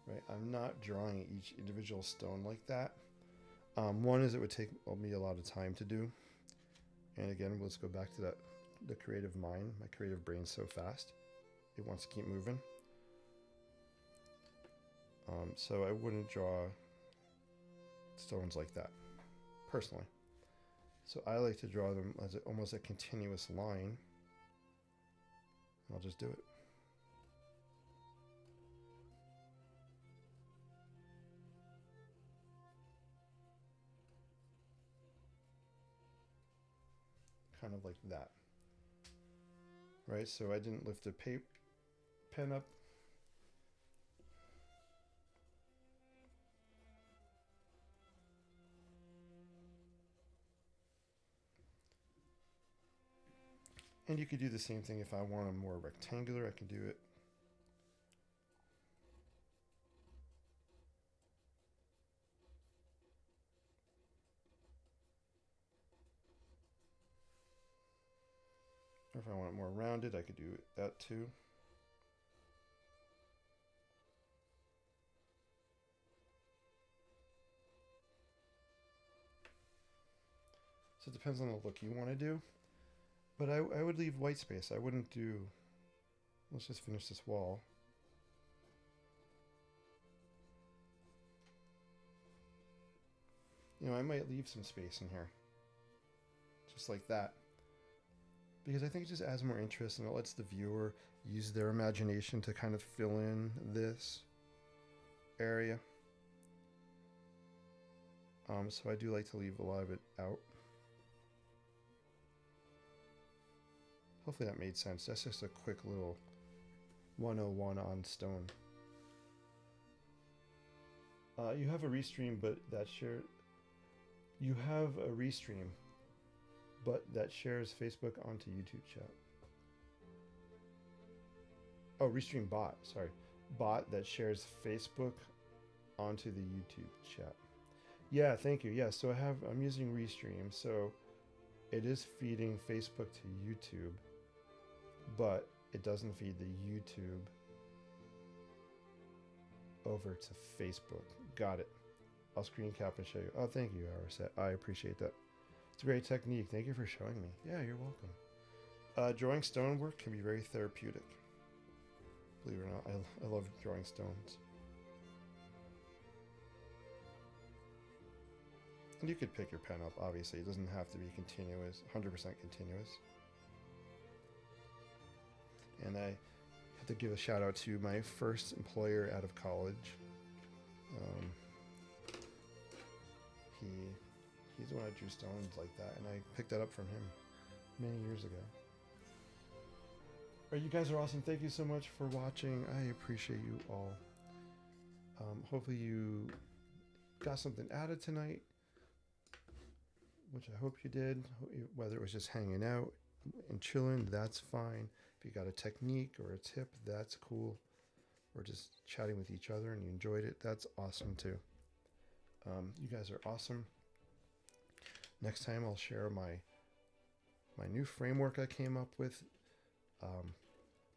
right? I'm not drawing each individual stone like that. One is it would take me a lot of time to do. And again, let's go back to that, the creative mind. My creative brain's so fast. It wants to keep moving. So I wouldn't draw stones like that, personally. So I like to draw them as almost a continuous line. I'll just do it. Kind of like that. Right, so I didn't lift the pen up. And you could do the same thing if I want them more rectangular, I can do it. Or if I want it more rounded, I could do that too. So it depends on the look you want to do. But I would leave white space. I wouldn't do, let's just finish this wall. You know, I might leave some space in here. Just like that. Because I think it just adds more interest and it lets the viewer use their imagination to kind of fill in this area. So I do like to leave a lot of it out. Hopefully that made sense. That's just a quick little 101 on stone. You have a restream, but that share. You have a restream, but that shares Facebook onto YouTube chat. Oh, restream bot. Sorry, bot that shares Facebook onto the YouTube chat. Yeah, thank you. Yeah, so I'm using restream, so it is feeding Facebook to YouTube, but it doesn't feed the YouTube over to Facebook. Got it. I'll screen cap and show you. Oh, thank you, Araset. I appreciate that. It's a great technique. Thank you for showing me. Yeah, you're welcome. Drawing stonework can be very therapeutic. Believe it or not, I love drawing stones. And you could pick your pen up, obviously. It doesn't have to be continuous, 100% continuous. And I have to give a shout out to my first employer out of college. He's the one that drew stones like that, and I picked that up from him many years ago. All right, you guys are awesome. Thank you so much for watching. I appreciate you all. Hopefully you got something out of tonight, which I hope you did. Whether it was just hanging out and chilling, that's fine. If you got a technique or a tip, that's cool. Or just chatting with each other and you enjoyed it, that's awesome too. You guys are awesome. Next time I'll share my new framework I came up with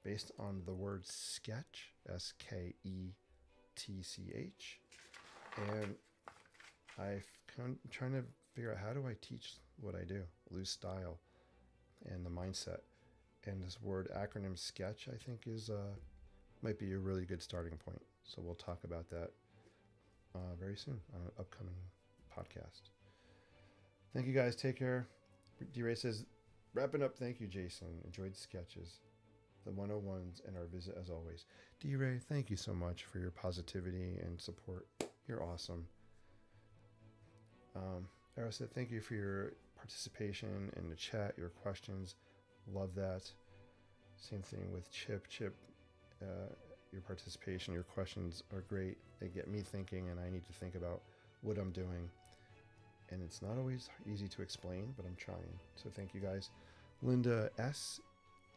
based on the word sketch, S-K-E-T-C-H. And I'm trying to figure out how do I teach what I do, loose style and the mindset. And this word acronym sketch I think is might be a really good starting point. So we'll talk about that very soon on an upcoming podcast. Thank you guys. Take care. D-Ray says, wrapping up. Thank you, Jason. Enjoyed the sketches, the 101s, and our visit as always. D-Ray, thank you so much for your positivity and support. You're awesome. Arrow said, thank you for your participation in the chat, your questions. Love that. Same thing with Chip. Chip, your participation, your questions are great. They get me thinking, and I need to think about what I'm doing. And it's not always easy to explain, but I'm trying. So thank you guys. Linda S.,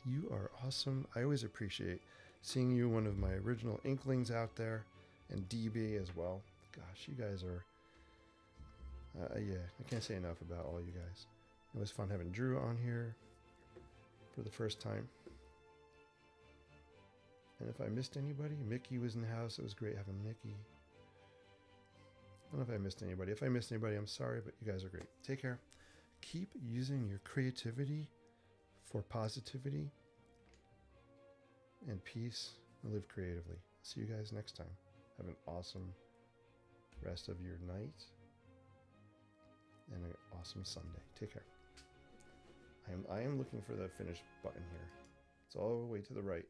you are awesome. I always appreciate seeing you, one of my original Inklings out there, and DB as well. Gosh, you guys are... yeah, I can't say enough about all you guys. It was fun having Drew on here for the first time. And if I missed anybody, Mickey was in the house. It was great having Mickey. I don't know if I missed anybody. If I missed anybody, I'm sorry, but you guys are great. Take care. Keep using your creativity for positivity and peace, and live creatively. See you guys next time. Have an awesome rest of your night and an awesome Sunday. Take care. I am looking for the finish button here. It's all the way to the right.